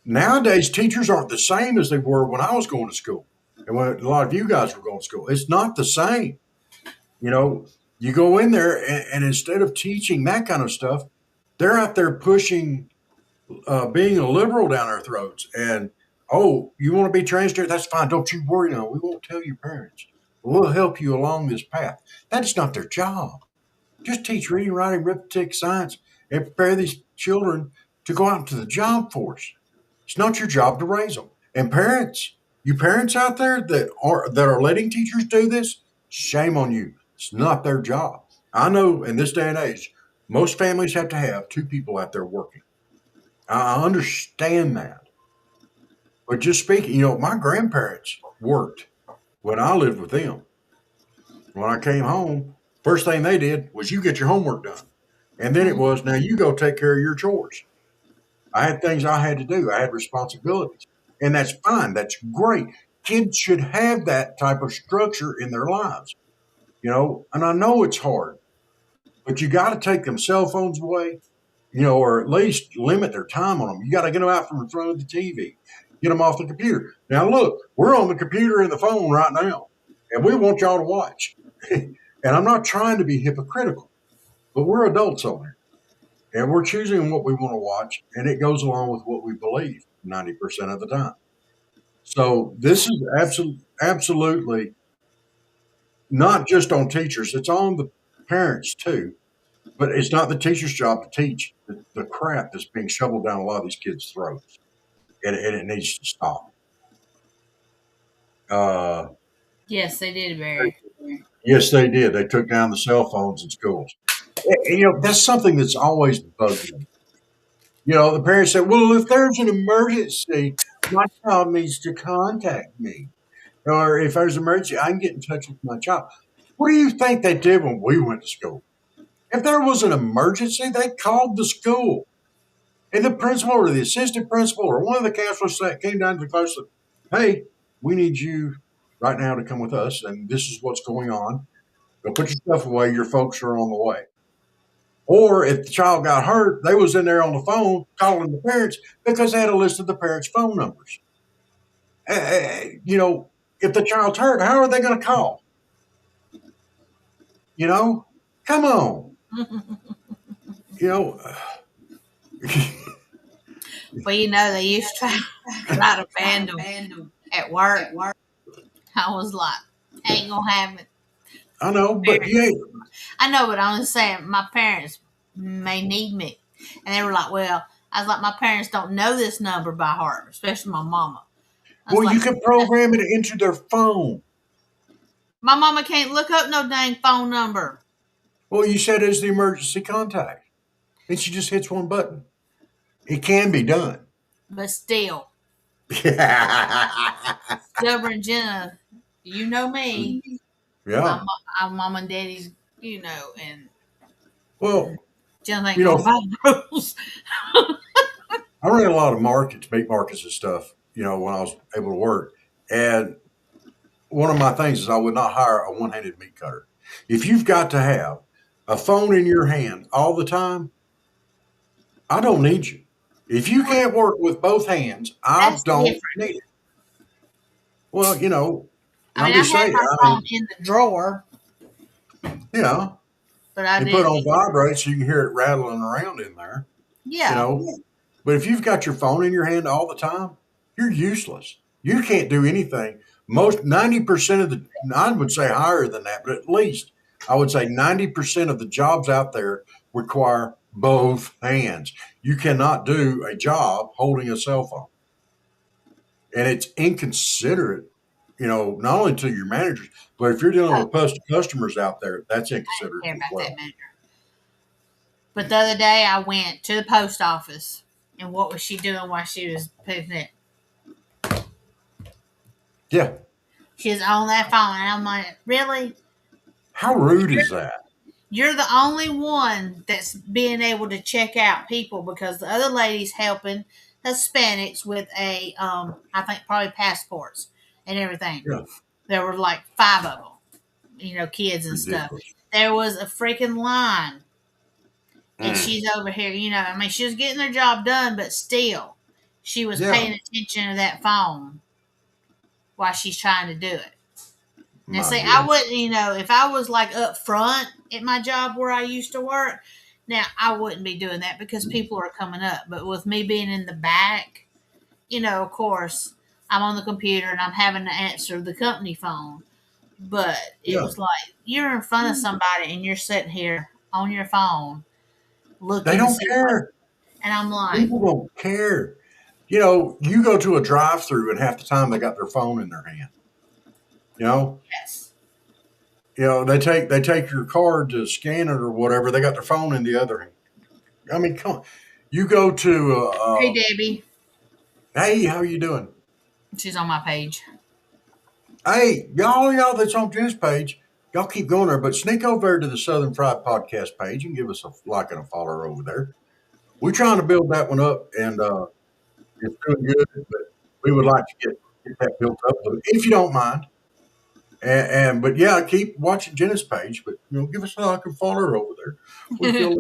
nowadays teachers aren't the same as they were when I was going to school and when a lot of you guys were going to school. It's not the same. You go in there and instead of teaching that kind of stuff, they're out there pushing being a liberal down our throats. And, oh, you want to be transgender? That's fine. Don't you worry. No, we won't tell your parents. We'll help you along this path. That is not their job. Just teach reading, writing, arithmetic, science, and prepare these children to go out into the job force. It's not your job to raise them. And parents, you parents out there that are letting teachers do this, shame on you. It's not their job. I know in this day and age, most families have to have two people out there working. I understand that. But just speaking, my grandparents worked when I lived with them. When I came home, first thing they did was you get your homework done. And then it was, now you go take care of your chores. I had things I had to do. I had responsibilities. And that's fine. That's great. Kids should have that type of structure in their lives. And I know it's hard, but you got to take them cell phones away, or at least limit their time on them. You got to get them out from in front of the TV, get them off the computer. Now, look, we're on the computer and the phone right now, and we want y'all to watch. And I'm not trying to be hypocritical, but we're adults over here, and we're choosing what we want to watch, and it goes along with what we believe 90% of the time. So this is absolutely not just on teachers. It's on the parents, too. But it's not the teacher's job to teach the crap that's being shoveled down a lot of these kids' throats. And it needs to stop. Yes, they did, Barry. Yes, they did. They took down the cell phones in schools. And, that's something that's always bugged me. The parents say, well, if there's an emergency, my child needs to contact me. Or if there's an emergency, I can get in touch with my child. What do you think they did when we went to school? If there was an emergency, they called the school. And the principal or the assistant principal or one of the counselors that came down to the class said, hey, we need you right now to come with us, and this is what's going on. Go put your stuff away. Your folks are on the way. Or if the child got hurt, they was in there on the phone calling the parents because they had a list of the parents' phone numbers. You know, if the child's hurt, how are they going to call? You know, come on. You know, Well, you know, they used to try to ban them at work. I was like, ain't gonna happen. I know, but yeah, I know, but I'm just saying, my parents may need me. And they were like, well, I was like, my parents don't know this number by heart, especially my mama. I was well, like, you can program it into their phone. my mama can't look up no dang phone number. Well, you said it's the emergency contact, and she just hits one button. It can be done. But still, Yeah. stubborn Jenna, you know me. I'm mom and daddy's, you know, and Well, Jenna ain't you know, going by the rules. I ran a lot of markets, meat markets and stuff, you know, when I was able to work. And one of my things is I would not hire a one-handed meat cutter. If you've got to have a phone in your hand all the time, I don't need you. If you can't work with both hands, I That's don't different. need it. Well, you know, I I'm mean, I just had saying, my I phone mean, in the drawer, you know, but I you put on didn't. vibrate so you can hear it rattling around in there, you Yeah. know. But if you've got your phone in your hand all the time, you're useless. You can't do anything. Most 90% of the, I would say higher than that, but at least I would say 90% of the jobs out there require both hands. You cannot do a job holding a cell phone. And it's inconsiderate, you know, not only to your managers, but if you're dealing Oh, with customers out there, that's I didn't inconsiderate care as about that well. manager. But the other day, I went to the post office, and what was she doing while she was putting it? Yeah. She was on that phone, and I'm like, really? How rude is that? You're the only one that's being able to check out people because the other lady's helping Hispanics with I think probably passports and everything. Yeah. There were like 5 of them, you know, kids and stuff. Ridiculous. There was a freaking line, and Mm. she's over here, you know, I mean, she was getting her job done, but still, she was Yeah. paying attention to that phone while she's trying to do it. Now, My see, I goodness. wouldn't, you know, if I was like up front at my job where I used to work, now I wouldn't be doing that because people are coming up. But with me being in the back, you know, of course, I'm on the computer and I'm having to answer the company phone. But it Yeah. was like you're in front of somebody and you're sitting here on your phone They looking to don't see what, care. and I'm like, People don't care. You know, you go to a drive through and half the time they got their phone in their hand. You know? yes. You know, they take your card to scan it or whatever, they got their phone in the other hand. I mean, come on. You go to Hey, Debbie. hey, how you doing? She's on my page. Hey, y'all that's on Jen's page, y'all keep going there, but sneak over there to the Southern Fried Podcast page and give us a like and a follow over there. We're trying to build that one up, and it's doing good, but we would like to get that built up a little, if you don't mind. But yeah, keep watching Jenna's page, but you know, give us a like and follow her over there. We feel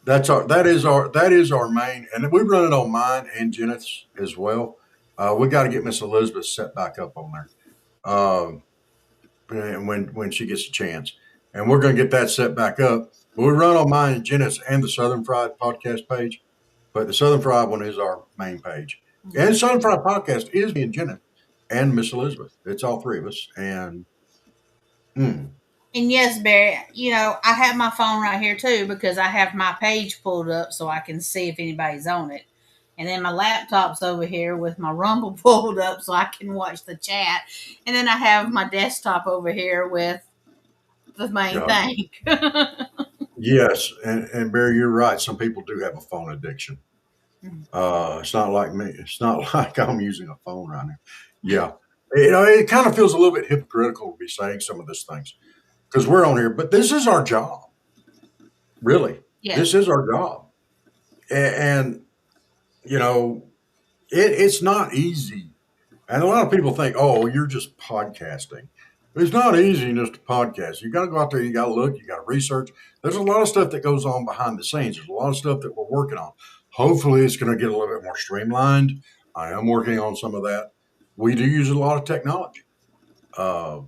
that that is our main, and we run it on mine and Jenna's as well. We got to get Miss Elizabeth set back up on there. And when she gets a chance. And we're going to get that set back up. But we run on mine and Jenna's and the Southern Fried Podcast page. But the Southern Fried one is our main page. And Southern Fried Podcast is me and Jenna and Miss Elizabeth. It's all three of us. And And yes, Barry, you know, I have my phone right here too because I have my page pulled up so I can see if anybody's on it. And then my laptop's over here with my Rumble pulled up so I can watch the chat. And then I have my desktop over here with the main yeah, thing. yes, and Barry, you're right. Some people do have a phone addiction. It's not like me. It's not like I'm using a phone right now. Yeah. You know, it kind of feels a little bit hypocritical to be saying some of these things because we're on here, but this is our job. Really, Yes. this is our job, and you know, it's not easy. And a lot of people think, oh, you're just podcasting. It's not easy just to podcast. You got to go out there, you got to look, you got to research. There's a lot of stuff that goes on behind the scenes. There's a lot of stuff that we're working on. Hopefully, it's going to get a little bit more streamlined. I am working on some of that. We do use a lot of technology. Uh,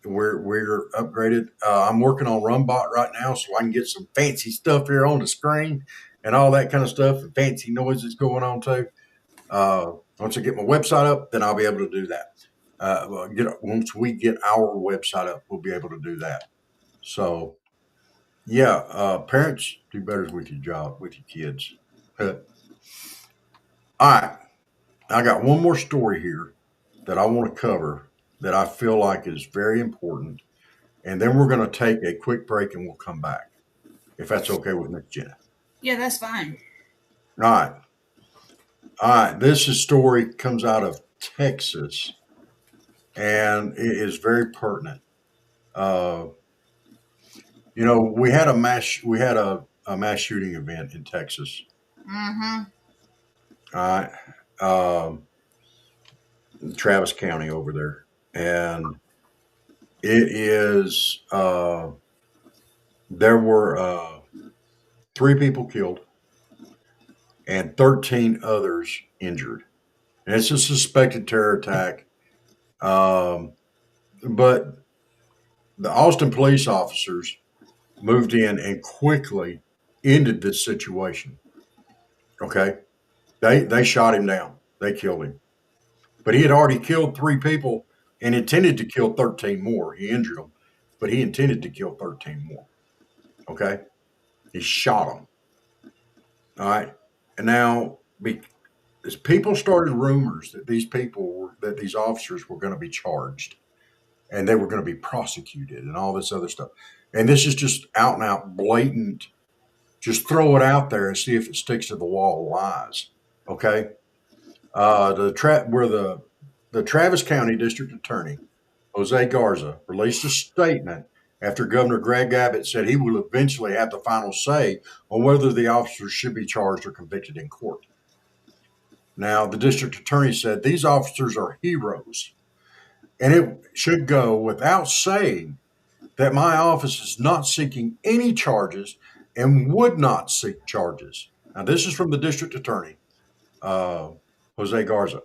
we're upgraded. I'm working on Rumbot right now, so I can get some fancy stuff here on the screen and all that kind of stuff, and fancy noises going on too. Once I get my website up, then I'll be able to do that. Once we get our website up, we'll be able to do that. So, yeah, parents, do better with your job, with your kids. All right, I got one more story here that I want to cover that I feel like is very important, and then we're going to take a quick break and we'll come back, if that's okay with Miss Jenna. Yeah, that's fine. All right. All right, this story comes out of Texas, and it is very pertinent. Uh, we had a mass shooting event in Texas. Mm-hmm. All right, Travis County over there, and it is there were 3 people killed and 13 others injured, and it's a suspected terror attack. But the Austin police officers moved in and quickly ended this situation. Okay. They shot him down. They killed him. But he had already killed 3 people and intended to kill 13 more. He injured them, but he intended to kill 13 more. Okay. He shot them. All right. And now, as people started rumors that these officers were going to be charged and they were going to be prosecuted and all this other stuff. And this is just out and out blatant. Just throw it out there and see if it sticks to the wall of lies. Okay. The Travis County District Attorney, Jose Garza, released a statement after Governor Greg Abbott said he will eventually have the final say on whether the officers should be charged or convicted in court. Now, the district attorney said these officers are heroes, and it should go without saying that my office is not seeking any charges and would not seek charges. Now, this is from the district attorney, Jose Garza.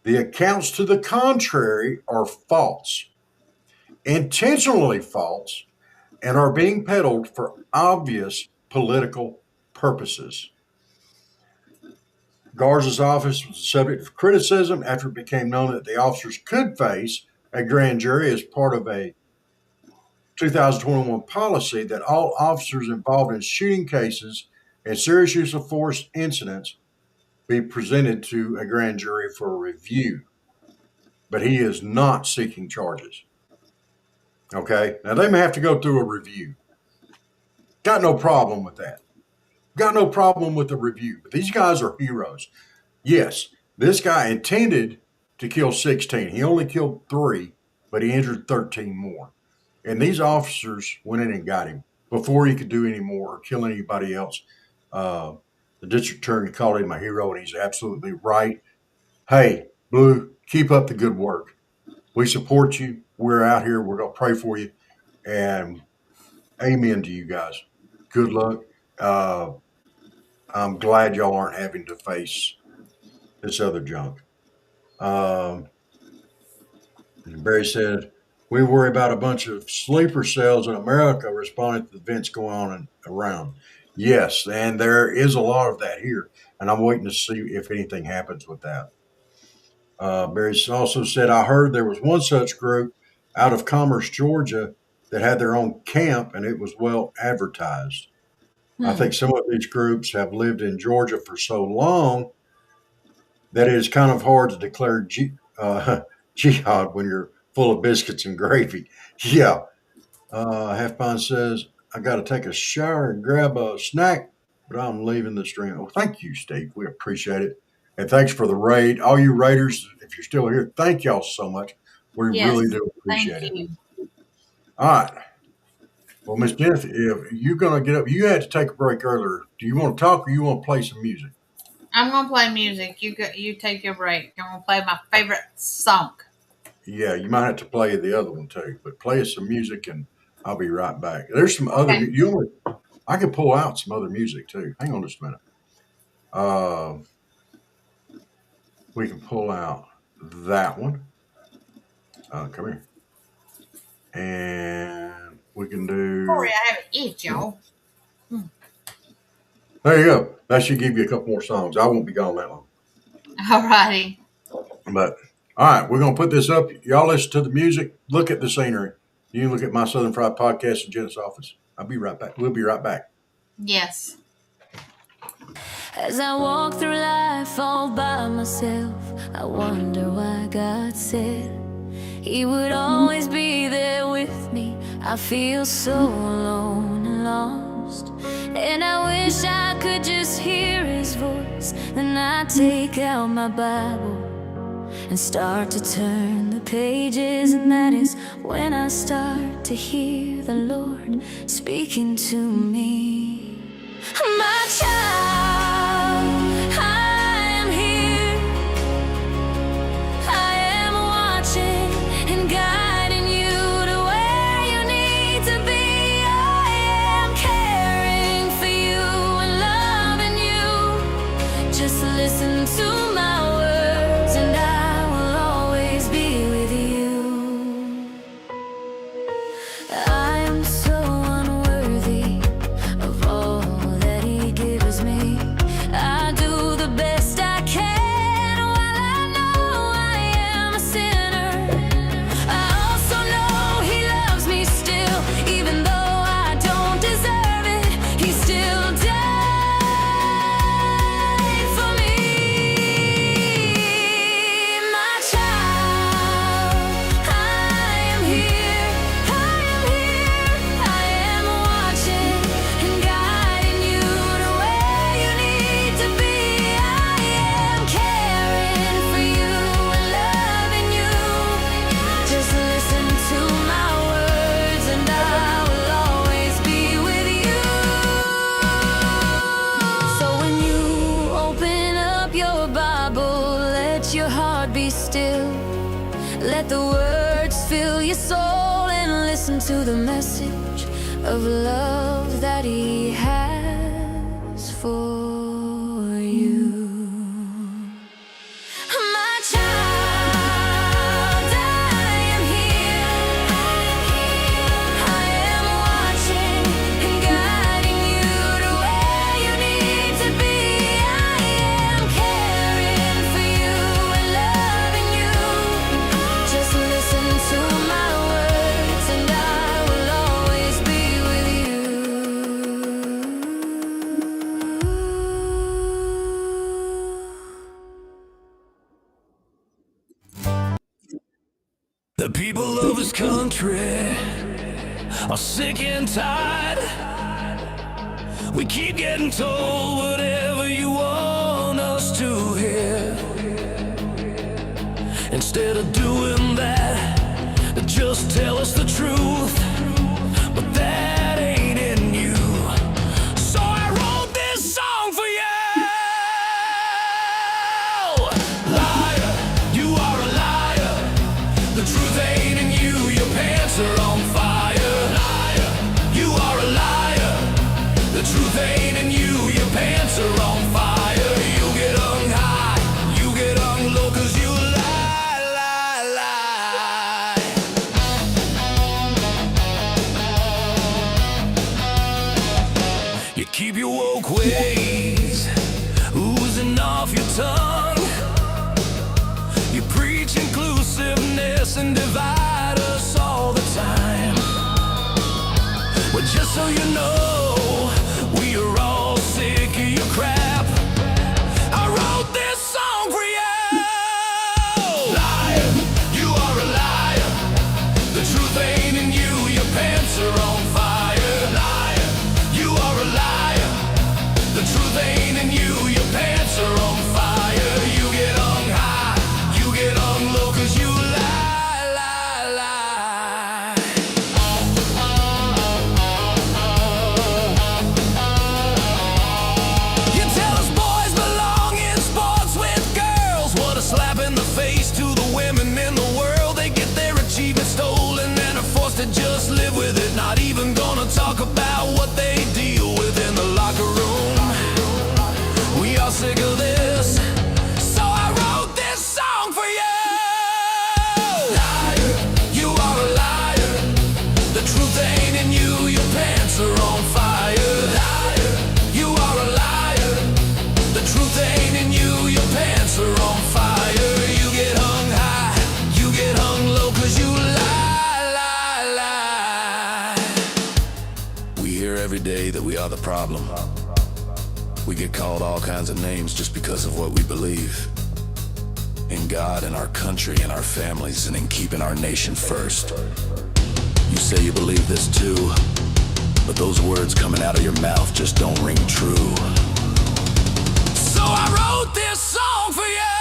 The accounts to the contrary are false, intentionally false, and are being peddled for obvious political purposes. Garza's office was the subject of criticism after it became known that the officers could face a grand jury as part of a 2021 policy that all officers involved in shooting cases and serious use of force incidents be presented to a grand jury for a review. But he is not seeking charges. Okay? Now, they may have to go through a review. Got no problem with that. Got no problem with the review. But these guys are heroes. Yes, this guy intended to kill 16. He only killed 3, but he injured 13 more. And these officers went in and got him before he could do any more or kill anybody else. The district attorney called him a hero, and he's absolutely right. Hey, Blue, keep up the good work. We support you. We're out here. We're going to pray for you. And amen to you guys. Good luck. I'm glad y'all aren't having to face this other junk. Barry said, we worry about a bunch of sleeper cells in America responding to the events going on and around. Yes, and there is a lot of that here, and I'm waiting to see if anything happens with that. Barry also said, I heard there was one such group out of Commerce, Georgia, that had their own camp, and it was well advertised. I think some of these groups have lived in Georgia for so long that it is kind of hard to declare jihad when you're full of biscuits and gravy. Yeah. Half Pine says, I got to take a shower and grab a snack, but I'm leaving the stream. Well, thank you, Steve. We appreciate it. And thanks for the raid. All you raiders, if you're still here, thank y'all so much. We really do appreciate it. All right. Well, Miss Jennifer, if you're going to get up, you had to take a break earlier. Do you want to talk or you want to play some music? I'm gonna play music. You take your break. I'm gonna play my favorite song. Yeah, you might have to play the other one too, but play us some music and I'll be right back. There's some other Okay. I can pull out some other music too. Hang on just a minute. Uh, we can pull out that one. Come here, and we can Sorry, do. I haven't eat, y'all. There you go. That should give you a couple more songs. I won't be gone that long. Alrighty. But all right, we're gonna put this up. Y'all listen to the music. Look at the scenery. You can look at my Southern Fried podcast in Jen's office. I'll be right back. We'll be right back. Yes. As I walk through life all by myself, I wonder why God said He would always be there with me. I feel so alone and lost, and I wish I could just hear His voice. Then I take out my Bible and start to turn the pages, and that is when I start to hear the Lord speaking to me. My child, I am here. I am watching and guiding you to where you need to be. I am caring for you and loving you. Just listen to my words and I will always be with you. I am so unworthy of all that He gives me. I do the best I can while I know I am a sinner. I also know He loves me still, even though I don't deserve it. He still died for me. My child, I am here. I am here. I am watching and guiding you to where you need to be. I am caring for you and loving you. Just listen to my words and I will always be with you. So when you open up your Bible, let your heart be still. Let the words fill your soul and listen to the message of love that He has for you. My child, I am here. I am watching and guiding you to where you need to be. I am caring for you and loving you. Just listen to my words and I will always be with you. The people of this country are sick and tired. We keep getting told whatever you want us to hear. Instead of doing that, just tell us the truth. But that ain't in you. So I wrote this song for you. Liar, you are a liar. The truth ain't in you, your pants are on fire. Liar, you are a liar. The truth ain't in you, your pants are on fire. You get hung high, you get hung low, 'cause you lie, lie, lie. You keep your woke ways oozing off your tongue. You preach inclusiveness and divide us all the time. Well, just so you know, we are all sick of your crap. I wrote this song for you. Liar, you are a liar. The truth ain't in you, your pants are on fire. Liar, you are a liar. The truth ain't in you, your pants are on fire. You get hung high, you get hung low, 'cause you lie, lie, lie. hear every day that we are the problem. We get called all kinds of names just because of what we believe. In God and our country and our families and in keeping our nation first. You say you believe this too, but those words coming out of your mouth just don't ring true. So I wrote this song for you.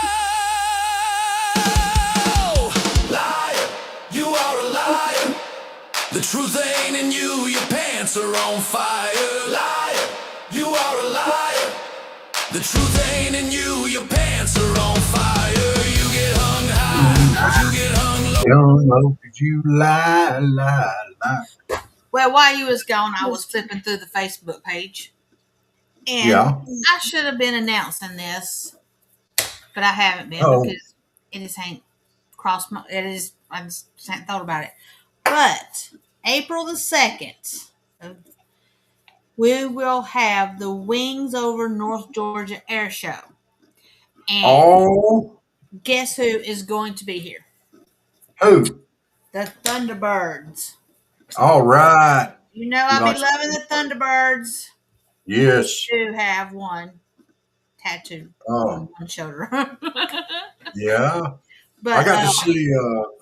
Liar, you are a liar. The truth ain't in you, your pants are on fire. Liar, you are a liar. The truth ain't in you, your pants are on fire. You get hung high, you get hung low. Young low, did you lie, lie, lie? Well, while you was gone, I was flipping through the Facebook page, and Yeah. I should have been announcing this, but I haven't been Oh. because it just ain't crossed my. It is. I just hadn't thought about it. But April the 2nd, we will have the Wings Over North Georgia Air Show, and Oh, guess who is going to be here? who? The Thunderbirds. All right. You know He I be likes- loving the Thunderbirds. Yes. I do have one tattooed Oh, on one shoulder. yeah. But I got to see.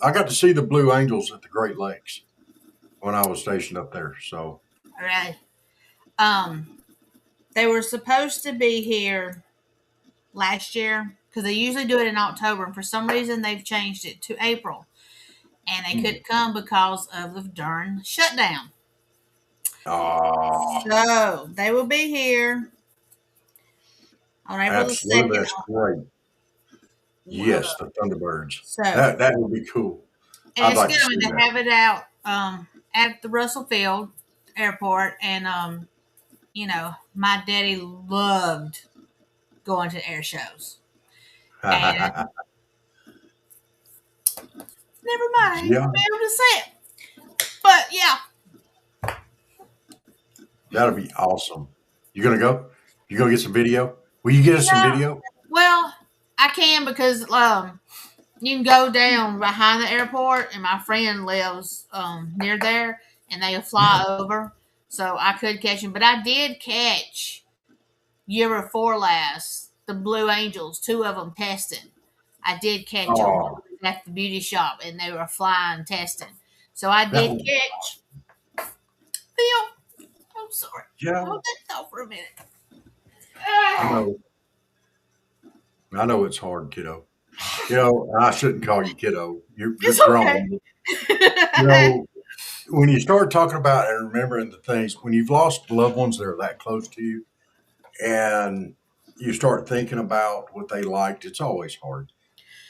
I got to see the Blue Angels at the Great Lakes when I was stationed up there. So right. They were supposed to be here last year because they usually do it in October, and for some reason they've changed it to April, and they couldn't come because of the darn shutdown. oh, So they will be here on April the absolutely, 2nd. that's great. Yes, the Thunderbirds. So That would be cool. and I'd it's like to good. I see mean, that. they have it out at the Russell Field Airport, and my daddy loved going to air shows. And never mind, I ain't Yeah. gonna be able to say it. But yeah, That'll be awesome. You gonna go? You gonna get some video? Will you get us some No. video? well, I can because you can go down behind the airport, and my friend lives near there, and they'll fly over, so I could catch him. But I did catch year before last the Blue Angels, 2 of them testing. I did catch them Oh, at the beauty shop, and they were flying testing. So I that did would- catch. Phil, I'm sorry. yeah. Hold that thought for a minute. I know. I know it's hard, kiddo. I shouldn't call you kiddo. You're It's grown. okay. When you start talking about and remembering the things, when you've lost loved ones that are that close to you, and you start thinking about what they liked, it's always hard.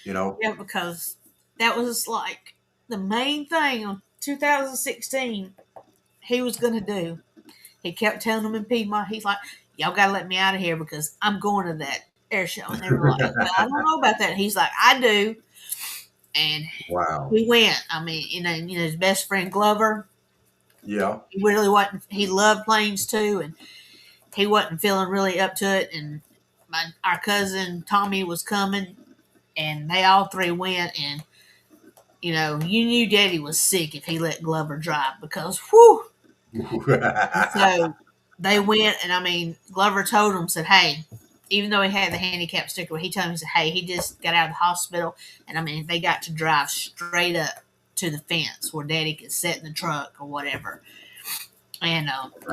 Yeah, because that was like the main thing on 2016 he was going to do. He kept telling them in Piedmont, he's like, y'all got to let me out of here because I'm going to that air show. And they were like, well, I don't know about that. He's like, I do. And Wow. we went. I mean, his best friend Glover, Yeah. he really wasn't, he loved planes too. And he wasn't feeling really up to it. And our cousin Tommy was coming, and they all 3 went. And, you knew Daddy was sick if he let Glover drive because, whew. So they went, and I mean, Glover told him, said, hey, even though he had the handicap sticker, he told him, he said, hey, he just got out of the hospital. And I mean, they got to drive straight up to the fence where Daddy could sit in the truck or whatever. And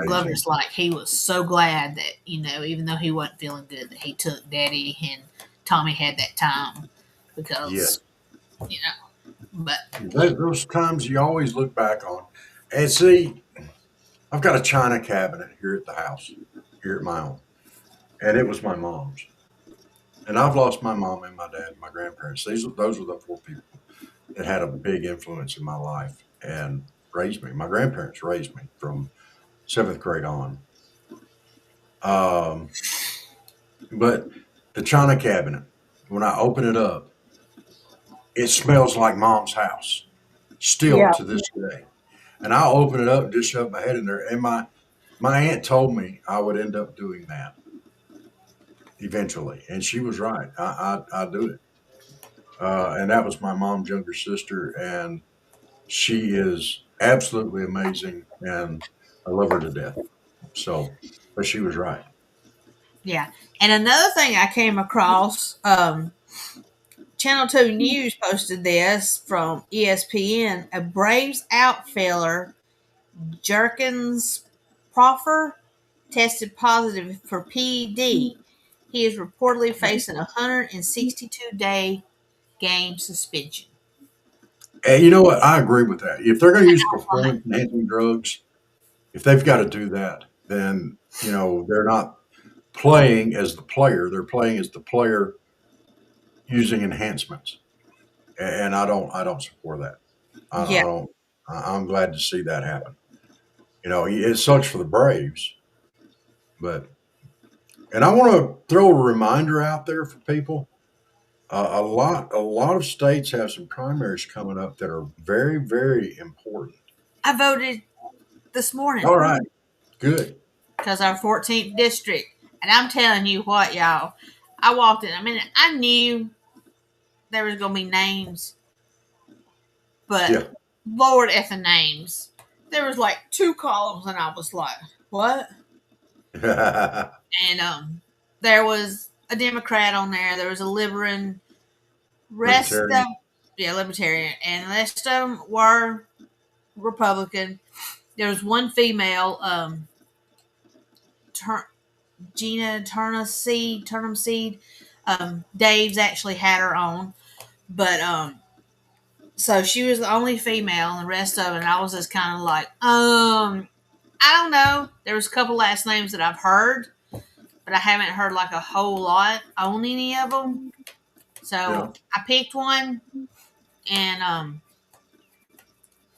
Glover's like, he was so glad that, even though he wasn't feeling good, that he took Daddy and Tommy had that time because, but Those times you always look back on. And see, I've got a china cabinet here at the house, here at my home. And it was my mom's. And I've lost my mom and my dad and my grandparents. Those were the 4 people that had a big influence in my life and raised me. My grandparents raised me from 7th grade on. But the china cabinet, when I open it up, it smells like Mom's house still to this day. And I'll open it up and just shove my head in there. And my aunt told me I would end up doing that eventually. And she was right. I do it. And that was my mom's younger sister. And she is absolutely amazing. And I love her to death. So, but she was right. Yeah. And another thing I came across, Channel 2 News posted this from ESPN. A Braves outfielder, Jerkins Proffer, tested positive for PED. He is reportedly facing a 162-day game suspension. And you know what? I agree with that. If they're going to use performance enhancing drugs, if they've got to do that, then they're not playing as the player. They're playing as the player using enhancements, and I don't support that. I Yeah. don't. I'm glad to see that happen. It sucks for the Braves, but and I want to throw a reminder out there for people. A lot of states have some primaries coming up that are very, very important. I voted this morning All right, good. because our 14th district. And I'm telling you what, y'all, I walked in. I mean, I knew there was going to be names, but Yeah. Lord effing names. There was like two columns, and I was like, what? And there was a Democrat on there. There was a Liberal. Rest of Libertarian. Yeah, Libertarian, and the rest of them were Republican. There was one female, Gina Turnham Seed. Dave's actually had her on, but so she was the only female, and the rest of it, I was just kind of like, I don't know. There was a couple last names that I've heard, but I haven't heard like a whole lot on any of them. So Yeah. I picked one, and I mean,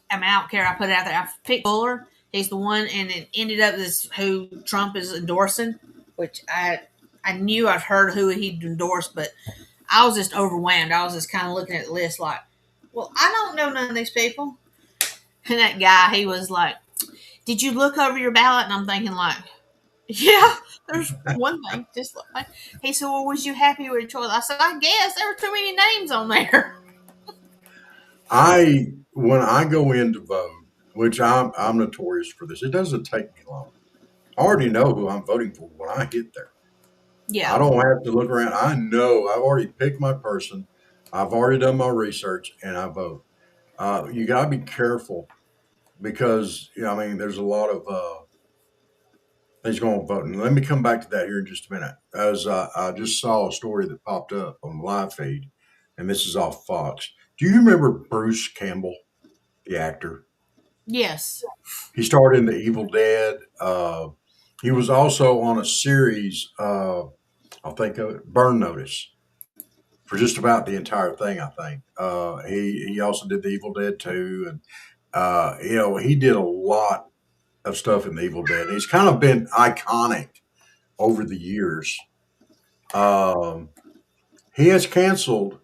I don't care. I put it out there. I picked Fuller. He's the one, and it ended up this who Trump is endorsing, which I knew I'd heard who he'd endorsed, but I was just overwhelmed. I was just kind of looking at the list like, well, I don't know none of these people. And that guy, he was like, "Did you look over your ballot?" And I'm thinking like, "Yeah, there's one thing." Just like he said, "Well, was you happy with your choice?" I said, "I guess there were too many names on there." When I go in to vote, which I'm notorious for this, it doesn't take me long. I already know who I'm voting for when I get there. I Yeah, don't have to look around. I know I've already picked my person. I've already done my research, and I vote. You got to be careful because I mean, there's a lot of things going on voting. Let me come back to that here in just a minute. As I just saw a story that popped up on the live feed, and this is off Fox. Do you remember Bruce Campbell, the actor? yes, He starred in The Evil Dead. He was also on a series, I'll think of it, Burn Notice, for just about the entire thing, I think. He also did The Evil Dead too. And, he did a lot of stuff in The Evil Dead. He's kind of been iconic over the years. Um, he has canceled,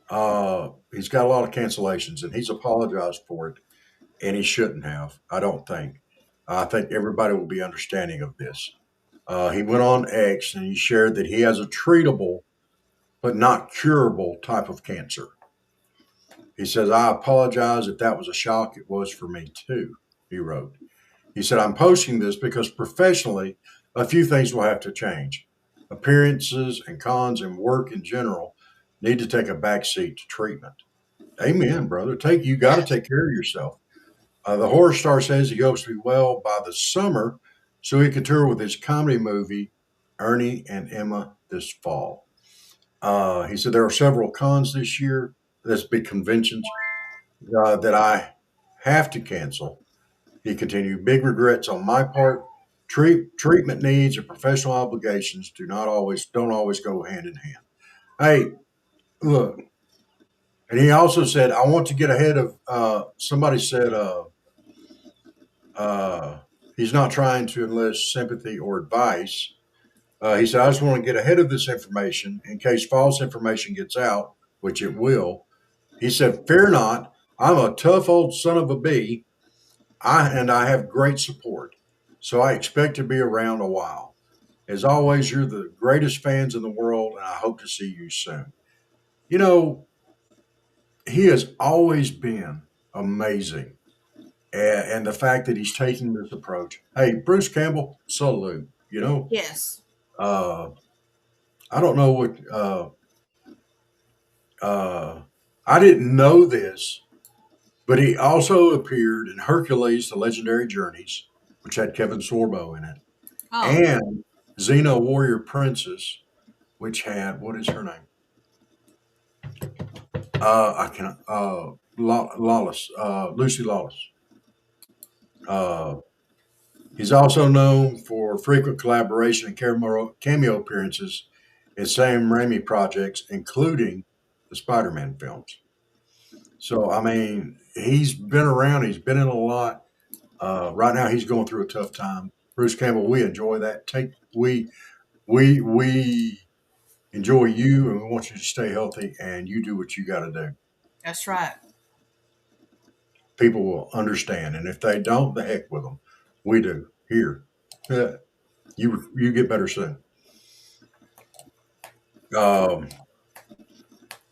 he's got a lot of cancellations, and he's apologized for it, and he shouldn't have, I don't think. I think everybody will be understanding of this. He went on X and he shared that he has a treatable but not curable type of cancer. He says, "I apologize if that was a shock. It was for me too," he wrote. He said, "I'm posting this because professionally, a few things will have to change. Appearances and cons and work in general need to take a backseat to treatment." Amen, brother. You got to take care of yourself. The horror star says he hopes to be well by the summer so he can tour with his comedy movie, Ernie and Emma, this fall. He said there are several cons this year, there's big conventions that I have to cancel. He continued, "Big regrets on my part. Treatment needs and professional obligations don't always go hand in hand." Hey, look, and he also said, "I want to get ahead of." Somebody said, he's not trying to enlist sympathy or advice. He said, "I just want to get ahead of this information in case false information gets out, which it will." He said, "Fear not. I'm a tough old son of a bee, and I have great support. So I expect to be around a while. As always, you're the greatest fans in the world, and I hope to see you soon." You know, he has always been amazing. and the fact that he's taking this approach. Hey, Bruce Campbell, salute. Yes. Uh, I don't know what. I didn't know this, but he also appeared in Hercules: The Legendary Journeys, which had Kevin Sorbo in it, Oh, and Xena Warrior Princess, which had what is her name? I can Lawless, Lucy Lawless. Uh, he's also known for frequent collaboration and cameo appearances in Sam Raimi projects, including the Spider-Man films. So, I mean, he's been around. He's been in a lot. Right now, he's going through a tough time. Bruce Campbell, we enjoy that. We enjoy you, and we want you to stay healthy. And you do what you got to do. that's right. People will understand, and if they don't, the heck with them. We do here. Yeah, you get better soon. Um,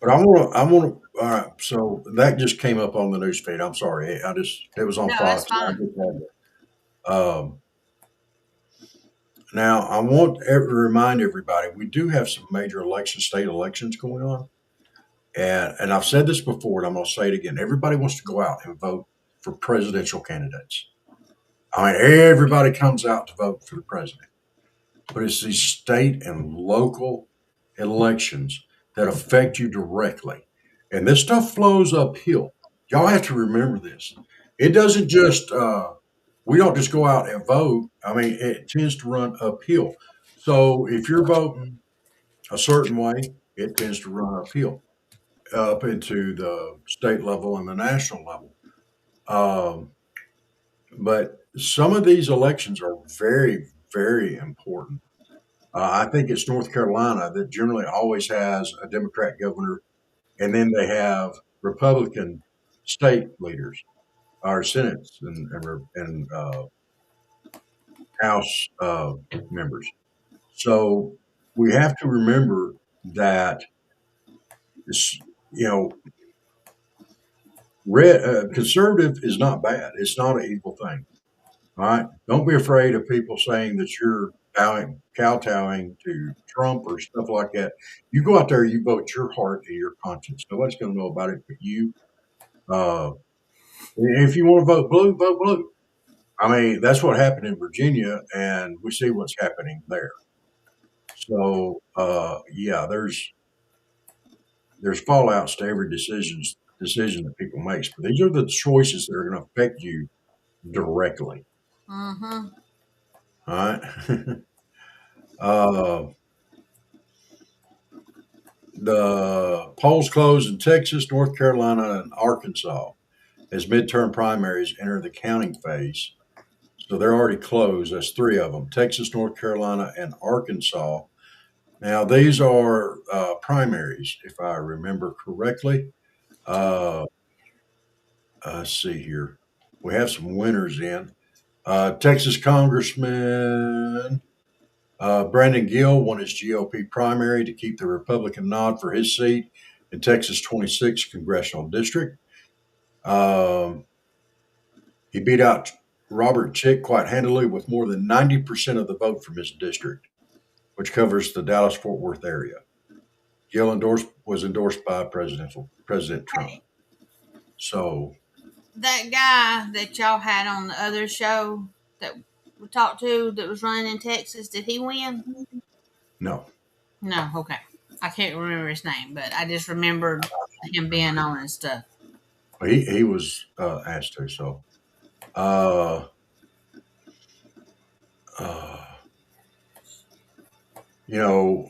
but I want to. All right, so that just came up on the news feed. I'm sorry, it was on No, that's Fox. And I fine. just had to. Now I want to remind everybody we do have some major state elections going on, and I've said this before, and I'm going to say it again. Everybody wants to go out and vote for presidential candidates. I mean, everybody comes out to vote for the president, but it's these state and local elections that affect you directly. And this stuff flows uphill. Y'all have to remember this. It doesn't just, we don't just go out and vote. I mean, it tends to run uphill. So if you're voting a certain way, it tends to run uphill up into the state level and the national level. Um, but some of these elections are very, very important. I think it's North Carolina that generally always has a Democrat governor, and then they have Republican state leaders, or senates and House members. So we have to remember that this, you know, conservative is not bad. It's not an evil thing. All right. Don't be afraid of people saying that you're kowtowing to Trump or stuff like that. You go out there, you vote your heart and your conscience. Nobody's going to know about it but you. Uh, if you want to vote blue, vote blue. I mean, that's what happened in Virginia, and we see what's happening there. So, yeah, there's fallouts to every decision that people make. But these are the choices that are going to affect you directly. Mm-hmm. All right. uh, the polls close in Texas, North Carolina, and Arkansas as midterm primaries enter the counting phase. So they're already closed. That's three of them: Texas, North Carolina, and Arkansas. Now these are primaries, if I remember correctly. Uh, let's see here. We have some winners in. Texas Congressman Brandon Gill won his GOP primary to keep the Republican nod for his seat in Texas' 26th congressional district. Um, he beat out Robert Chick quite handily with more than 90% of the vote from his district, which covers the Dallas-Fort Worth area. Gill was endorsed by President Trump. So That guy that y'all had on the other show that we talked to that was running in Texas, did he win? no, No, okay. I can't remember his name, but I just remembered him being on and stuff. he was asked to. So, uh, uh, you know,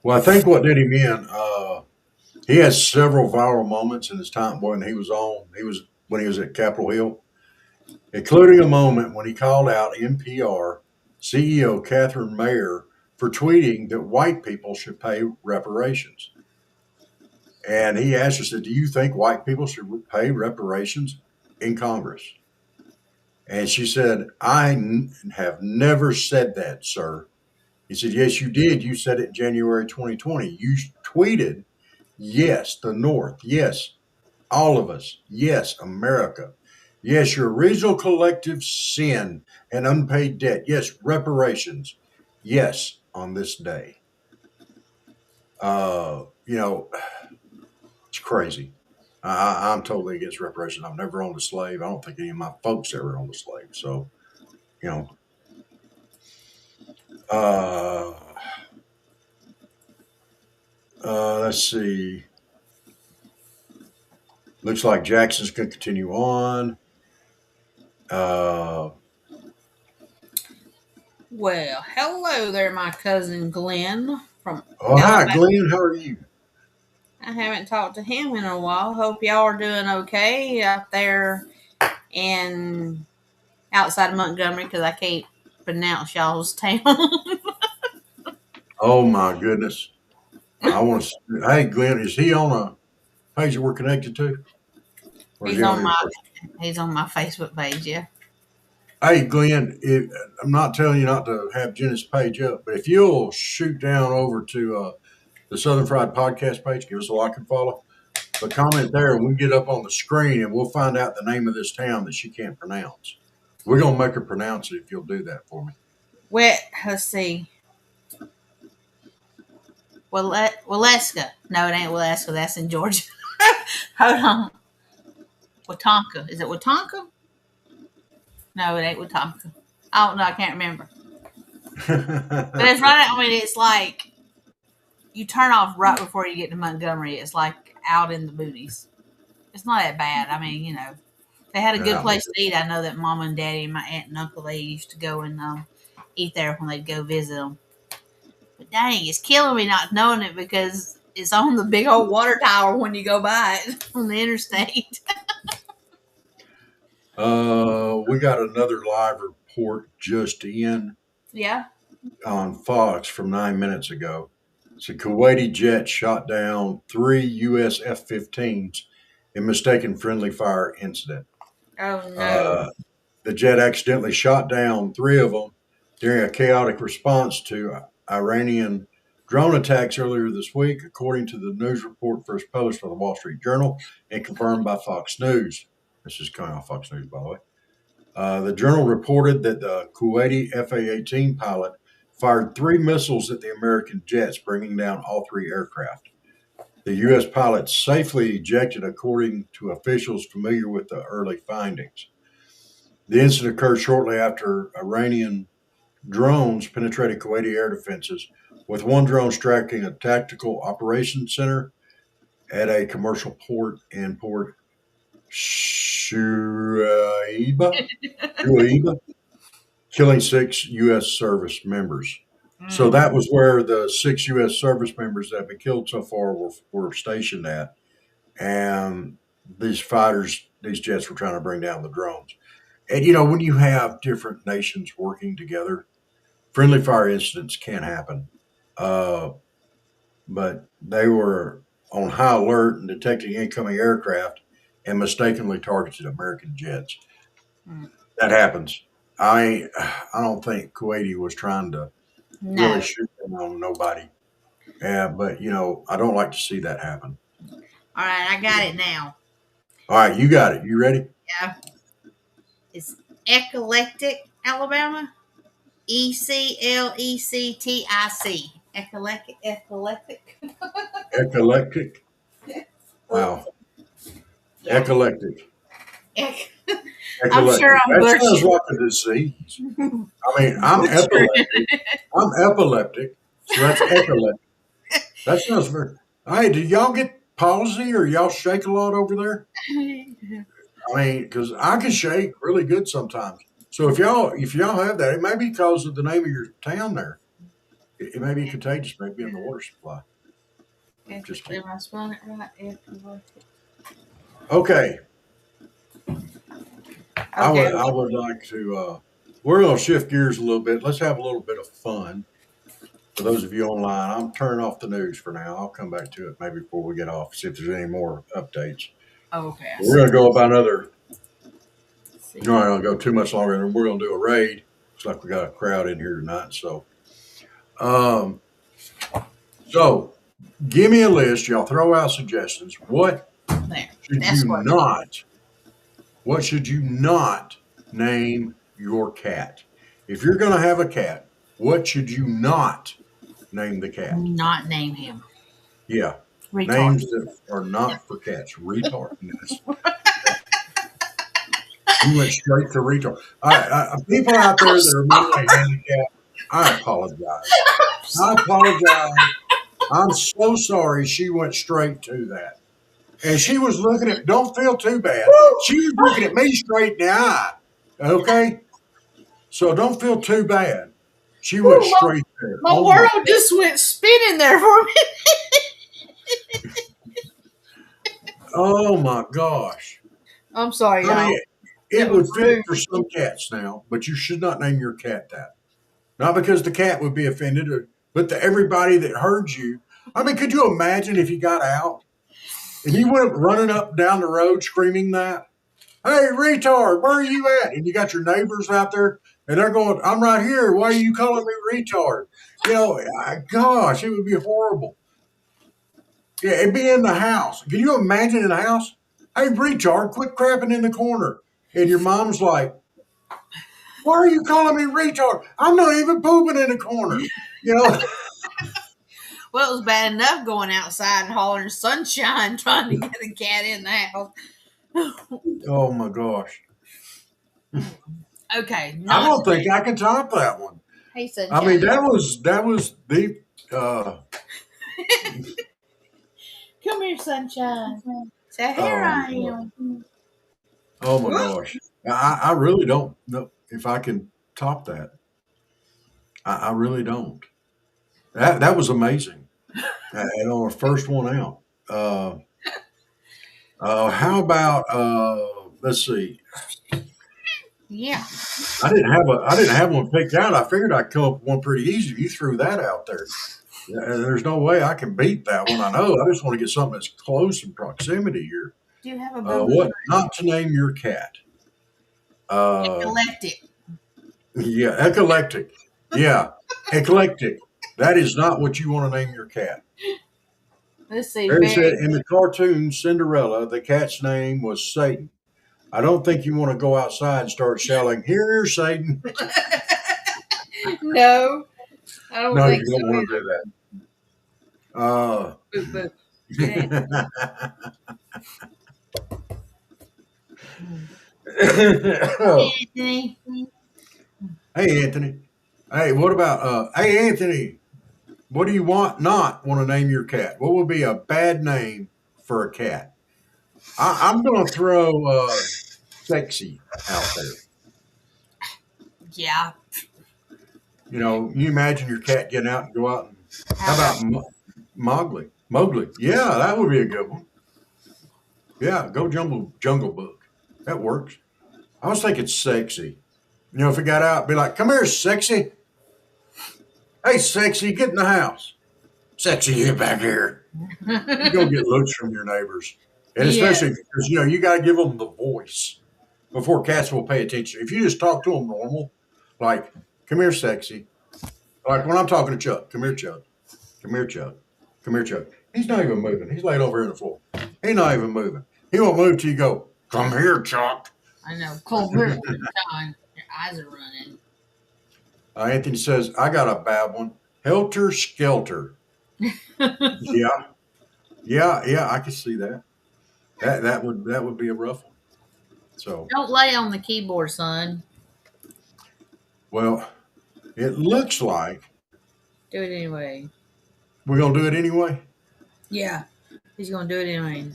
well, I think what did him in. He has several viral moments in his time when he was when he was at Capitol Hill, including a moment when he called out NPR CEO Catherine Mayer for tweeting that white people should pay reparations. And he asked her, said, "Do you think white people should pay reparations in Congress?" And she said, have never said that, sir." He said, "Yes, you did. You said it in January 2020. You tweeted, yes, the North, yes. all of us. Yes, America. Yes, your original collective sin and unpaid debt. Yes, reparations. Yes, on this day. You know, it's crazy. I'm totally against reparations. I've never owned a slave. I don't think any of my folks ever owned a slave. So, you know, uh, let's see. Looks like Jackson's going to continue on. Well, hello there, my cousin Glenn from Oh, hi, Alabama. Glenn. How are you? I haven't talked to him in a while. Hope y'all are doing okay out there in outside of Montgomery because I can't pronounce y'all's town. Oh, my goodness. I want to. Hey, Glenn, is he on a page that we're connected to? Or is he's he on on your my personal? he's on my Facebook page. Yeah. Hey, Glenn, I'm not telling you not to have Jenna's page up, but if you'll shoot down over to the Southern Fried Podcast page, give us a like and follow, but comment there, and we get up on the screen, and we'll find out the name of this town that she can't pronounce. We're going to make her pronounce it if you'll do that for me. Let's see. Waleska. No, it ain't Waleska. That's in Georgia. Hold on. Watonka. Is it Watonka? No, it ain't Watonka. I don't know. I can't remember. But it's right. I mean, it's like you turn off right before you get to Montgomery. It's like out in the boonies. It's not that bad. I mean, they had a good Yeah. place to eat. I know that Mom and Daddy and my aunt and uncle, they used to go and eat there when they'd go visit them. But dang, it's killing me not knowing it because it's on the big old water tower when you go by it on the interstate. We got another live report just in Yeah. on Fox from 9 minutes ago. It's a Kuwaiti jet shot down 3 U.S. F-15s in mistaken friendly fire incident. Oh no. The jet accidentally shot down 3 of them during a chaotic response to Iranian drone attacks earlier this week, according to the news report first published by the Wall Street Journal and confirmed by Fox News. This is coming off Fox News, by the way. The journal reported that the Kuwaiti F-A-18 pilot fired 3 missiles at the American jets, bringing down all 3 aircraft. The U.S. pilot safely ejected, according to officials familiar with the early findings. The incident occurred shortly after Iranian drones penetrated Kuwaiti air defenses, with one drone striking a tactical operations center at a commercial port in Port Shuaib, killing 6 U.S. service members. So that was where the 6 U.S. service members that have been killed so far were stationed at. And these jets were trying to bring down the drones. And, when you have different nations working together, friendly fire incidents can happen. But they were on high alert and detecting incoming aircraft and mistakenly targeted American jets. That happens. I don't think Kuwaiti was trying to really shoot them on nobody. Yeah, but I don't like to see that happen. All right, I got it now. All right, you got it. You ready? Yeah. It's Eclectic, Alabama. Eclectic. Eclectic. Eclectic. Wow. Yeah. Eclectic. I'm sure I'm That sounds butchering. like a disease. I mean, I'm epileptic, so that's eclectic. That sounds very. Hey, do y'all get palsy or y'all shake a lot over there? I mean, because I can shake really good sometimes. So if y'all have that, it may be because of the name of your town there. It may be contagious, maybe in the water supply. Just kidding. Am I spelling it right? Eclectic. Okay. Okay. I would like to. We're going to shift gears a little bit. Let's have a little bit of fun. For those of you online, I'm turning off the news for now. I'll come back to it maybe before we get off, see if there's any more updates. Okay. We're going to go about another. No, I don't go too much longer, and we're going to do a raid. Looks like we got a crowd in here tonight. So give me a list. Y'all throw out suggestions. What There. should That's you what. not? What should you not name your cat? If you're going to have a cat, what should you not name the cat? Not name him. Yeah, Retard. names that are not for cats. Retard. You went straight to retard. People out there that are mentally handicapped, I apologize. I apologize. I'm so sorry she went straight to that. And she was looking at, don't feel too bad. She was looking at me straight in the eye. Okay? So don't feel too bad. She went straight there. My world just went spinning there for me. Oh my gosh. I'm sorry, y'all. I mean, it would fit for some cats now, but you should not name your cat that. Not because the cat would be offended, but to everybody that heard you. I mean, could you imagine if you got out and you went running up down the road screaming that? Hey, retard, where are you at? And you got your neighbors out there and they're going, I'm right here. Why are you calling me retard? You know, gosh, it would be horrible. Yeah, it'd be in the house. Can you imagine in the house? Hey, retard, quit crapping in the corner. And your mom's like, why are you calling me retard? I'm not even pooping in the corner. You know? Well, it was bad enough going outside and hollering sunshine trying to get a cat in the house. Oh my gosh. Okay. I don't think I can top that one. Hey, sunshine. I mean, that was deep. Come here, sunshine. So here I am. Oh my gosh. I really don't know if I can top that. I really don't. That was amazing. And on our first one out. How about let's see. Yeah. I didn't have one picked out. I figured I'd come up with one pretty easy. You threw that out there. There's no way I can beat that one. I know. I just want to get something that's close in proximity here. Do you have a what not to name your cat? Eclectic. Yeah, eclectic. Yeah, eclectic. That is not what you want to name your cat. Let's see. Barry said in the cartoon Cinderella, the cat's name was Satan. I don't think you want to go outside and start shouting, "Here, Satan!" No, I don't. No, think you don't so want to do that. Anthony. Hey, Anthony. Hey, what about hey, Anthony? What do you not want to name your cat? What would be a bad name for a cat? I'm going to throw sexy out there. Yeah. You know, you imagine your cat getting out and go out and how about Mowgli? Mowgli. Yeah, that would be a good one. Yeah, go Jungle Book. That works. I was thinking sexy. You know, if it got out, be like, come here, sexy. Hey, sexy, get in the house. Sexy, get back here. You go get looks from your neighbors. And especially because, you know, you got to give them the voice before cats will pay attention. If you just talk to them normal, like, come here, sexy. Like when I'm talking to Chuck, come here, Chuck. Come here, Chuck. Come here, Chuck. He's not even moving. He's laid over here on the floor. He's not even moving. He won't move till you go, come here, Chuck. I know. Cold Your eyes are running. Anthony says, I got a bad one. Helter Skelter. Yeah, I can see that. That would be a rough one. So don't lay on the keyboard, son. Well, it looks like do it anyway. We're gonna do it anyway. Yeah, he's gonna do it anyway.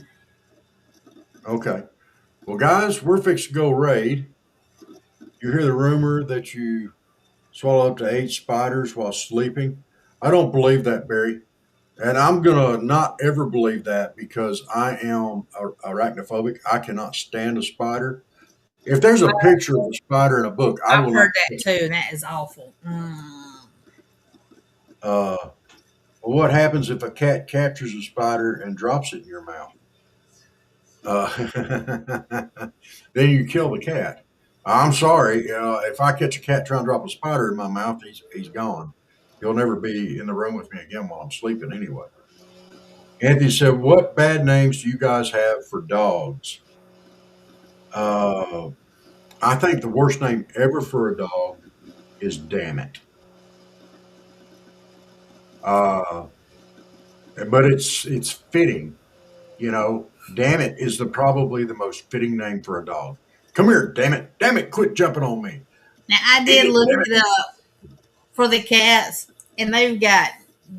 Okay. Well, guys, we're fixing to go raid. You hear the rumor that you swallow up to 8 spiders while sleeping? I don't believe that, Barry. And I'm going to not ever believe that because I am arachnophobic. I cannot stand a spider. If there's a picture of a spider in a book, I will. I've heard that too, and that is awful. What happens if a cat captures a spider and drops it in your mouth? Then you kill the cat. I'm sorry. If I catch a cat trying to drop a spider in my mouth, he's gone. He'll never be in the room with me again while I'm sleeping anyway. Anthony said, "What bad names do you guys have for dogs?" Uh, I think the worst name ever for a dog is "Damn It." Uh, but it's fitting, you know. Damn it is probably the most fitting name for a dog. Come here, damn it, quit jumping on me. Now I Eat did it, look damn it up for the cats, and they've got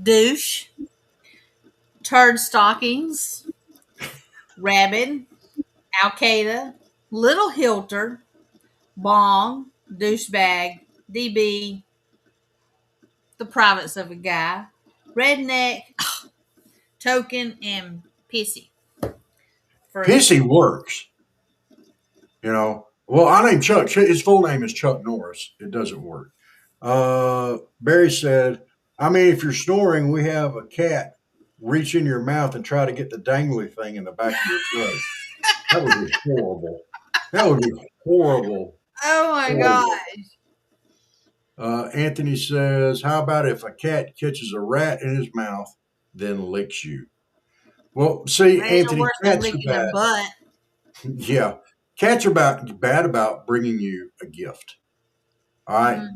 douche, turd stockings, rabbit, Al Qaeda, little hilter, bong, douchebag, DB, the privates of a guy, redneck, token, and pissy. For Pissy works, you know. Well, I named Chuck. His full name is Chuck Norris. It doesn't work. Barry said, I mean, if you're snoring, we have a cat reach in your mouth and try to get the dangly thing in the back of your throat. That would be horrible. That would be horrible. oh my Horrible. god, Anthony says, how about if a cat catches a rat in his mouth, then licks you? Well, see, ain't no Anthony, worse than cats are licking a bad. butt. Yeah, cats are bad about bringing you a gift. All right.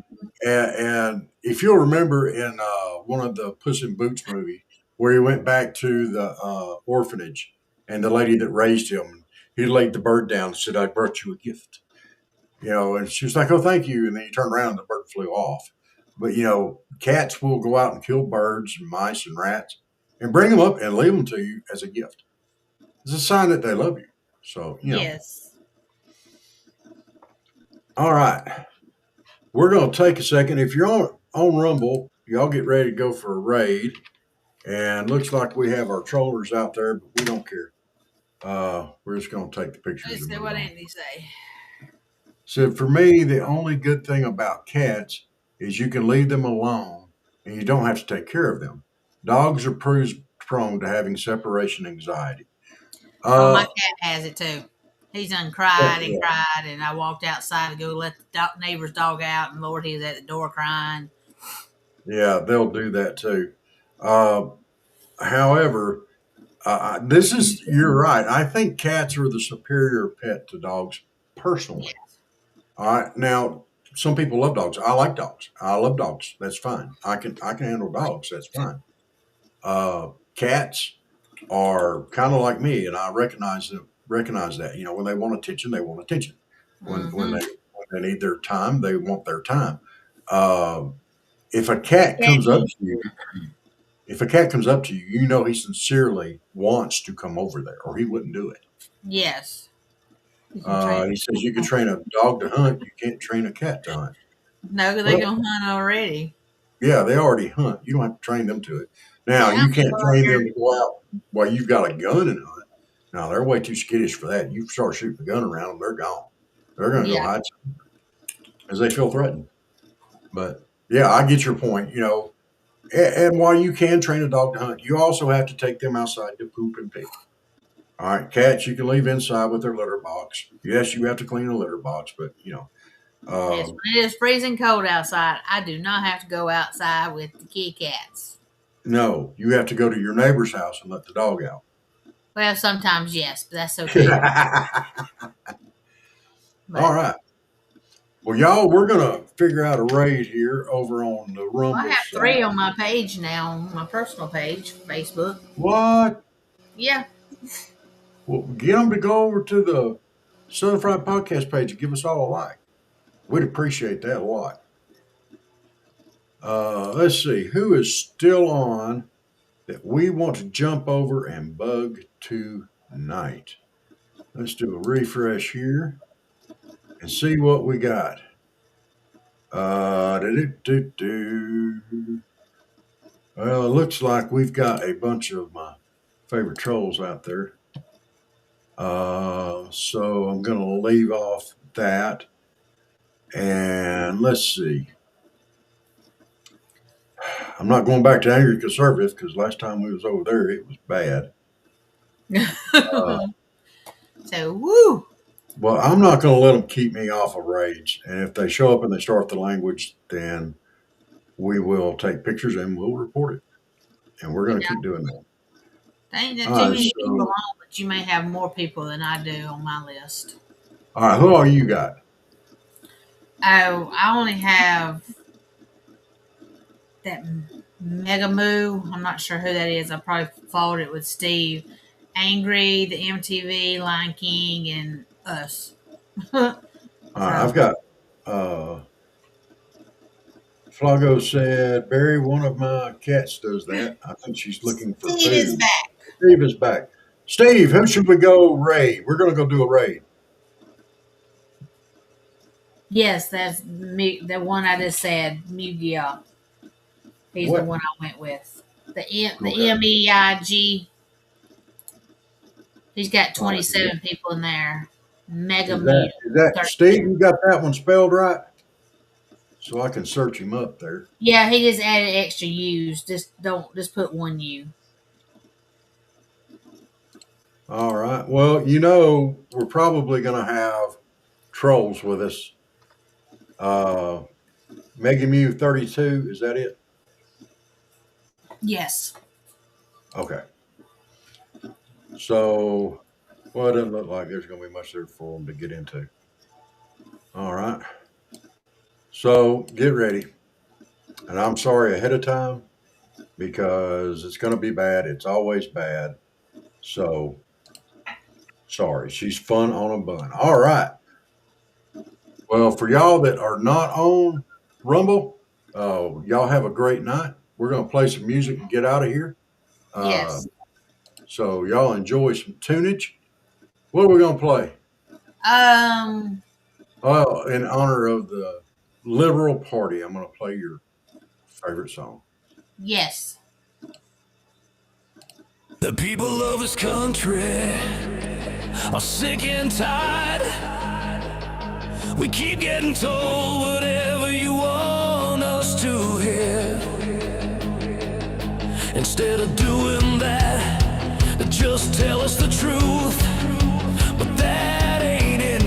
And if you'll remember in one of the Puss in Boots movie, where he went back to the orphanage and the lady that raised him, he laid the bird down and said, I brought you a gift. You know, and she was like, oh, thank you. And then he turned around and the bird flew off. But, you know, cats will go out and kill birds and mice and rats and bring them up and leave them to you as a gift. It's a sign that they love you. So, you know. Yes. All right. We're going to take a second. If you're on Rumble, y'all get ready to go for a raid. And looks like we have our trollers out there, but we don't care. We're just going to take the pictures. Let's see what Andy say. So for me, the only good thing about cats is you can leave them alone and you don't have to take care of them. Dogs are prone to having separation anxiety. My cat has it too. He's done cried and Yeah. cried, and I walked outside to go let the neighbor's dog out, and Lord, he was at the door crying. Yeah, they'll do that too. However, you're right. I think cats are the superior pet to dogs personally. Yes. All right. Now, some people love dogs. I like dogs. I love dogs. That's fine. I can handle dogs. That's fine. Cats are kind of like me, and I recognize that. You know, when they want attention, they want attention. When they need their time, they want their time. If a cat comes up to you, you know he sincerely wants to come over there, or he wouldn't do it. Yes. He says you can train a dog to hunt, you can't train a cat to hunt. No, because they're going to hunt already. Yeah, they already hunt. You don't have to train them to it. Now, you can't train them to go out while you've got a gun and hunt. No, they're way too skittish for that. You start shooting a gun around them, they're gone. They're going to go hide as they feel threatened. But yeah, I get your point. You know, and while you can train a dog to hunt, you also have to take them outside to poop and pee. All right, cats you can leave inside with their litter box. Yes, you have to clean a litter box, but you know. Yes, when it is freezing cold outside, I do not have to go outside with the kitty cats. No, you have to go to your neighbor's house and let the dog out. Well, sometimes yes, but that's okay. All right. Well, y'all, we're gonna figure out a raid here over on the Rumble. I have 3 on my page now, on my personal page, Facebook. What? Yeah. Well, get them to go over to the Southern Fried Podcast page and give us all a like. We'd appreciate that a lot. Let's see who is still on that we want to jump over and bug tonight. Let's do a refresh here and see what we got. Well, it looks like we've got a bunch of my favorite trolls out there. So I'm going to leave off that. And let's see. I'm not going back to Angry Conservative because last time we was over there, it was bad. So, woo. Well, I'm not going to let them keep me off of raids. And if they show up and they start the language, then we will take pictures and we'll report it. And we're going to keep doing that. There ain't that All too right, many people so on, but you may have more people than I do on my list. all right, who all you got? Oh, I only have that Mega Moo. I'm not sure who that is. I probably followed it with Steve. Angry, the MTV, Lion King, and us. All right, I've So got Flago said, Barry, one of my cats does that. I think she's looking for Steve is food. back. Steve is back. Steve, who should we go raid? We're going to go do a raid. Yes, that's me. The one I just said, Mugia. He's the What? one I went with. The Okay. MEIG. He's got All right. 27 people in there. Mega Is Mew that Steve? 32. You got that one spelled right? So I can search him up there. Yeah, he just added extra U's. Just put one U. All right. Well, you know, we're probably going to have trolls with us. Mega Mew 32, is that it? Yes. Okay. So, well, it doesn't look like there's going to be much there for them to get into. All right. So get ready. And I'm sorry ahead of time because it's going to be bad. It's always bad. So sorry. She's fun on a bun. All right. Well, for y'all that are not on Rumble, y'all have a great night. We're going to play some music and get out of here. Yes. So y'all enjoy some tunage. What are we going to play? Well, in honor of the Liberal Party, I'm going to play your favorite song. Yes. The people of this country are sick and tired. We keep getting told whatever you want us to hear. Instead of doing that, just tell us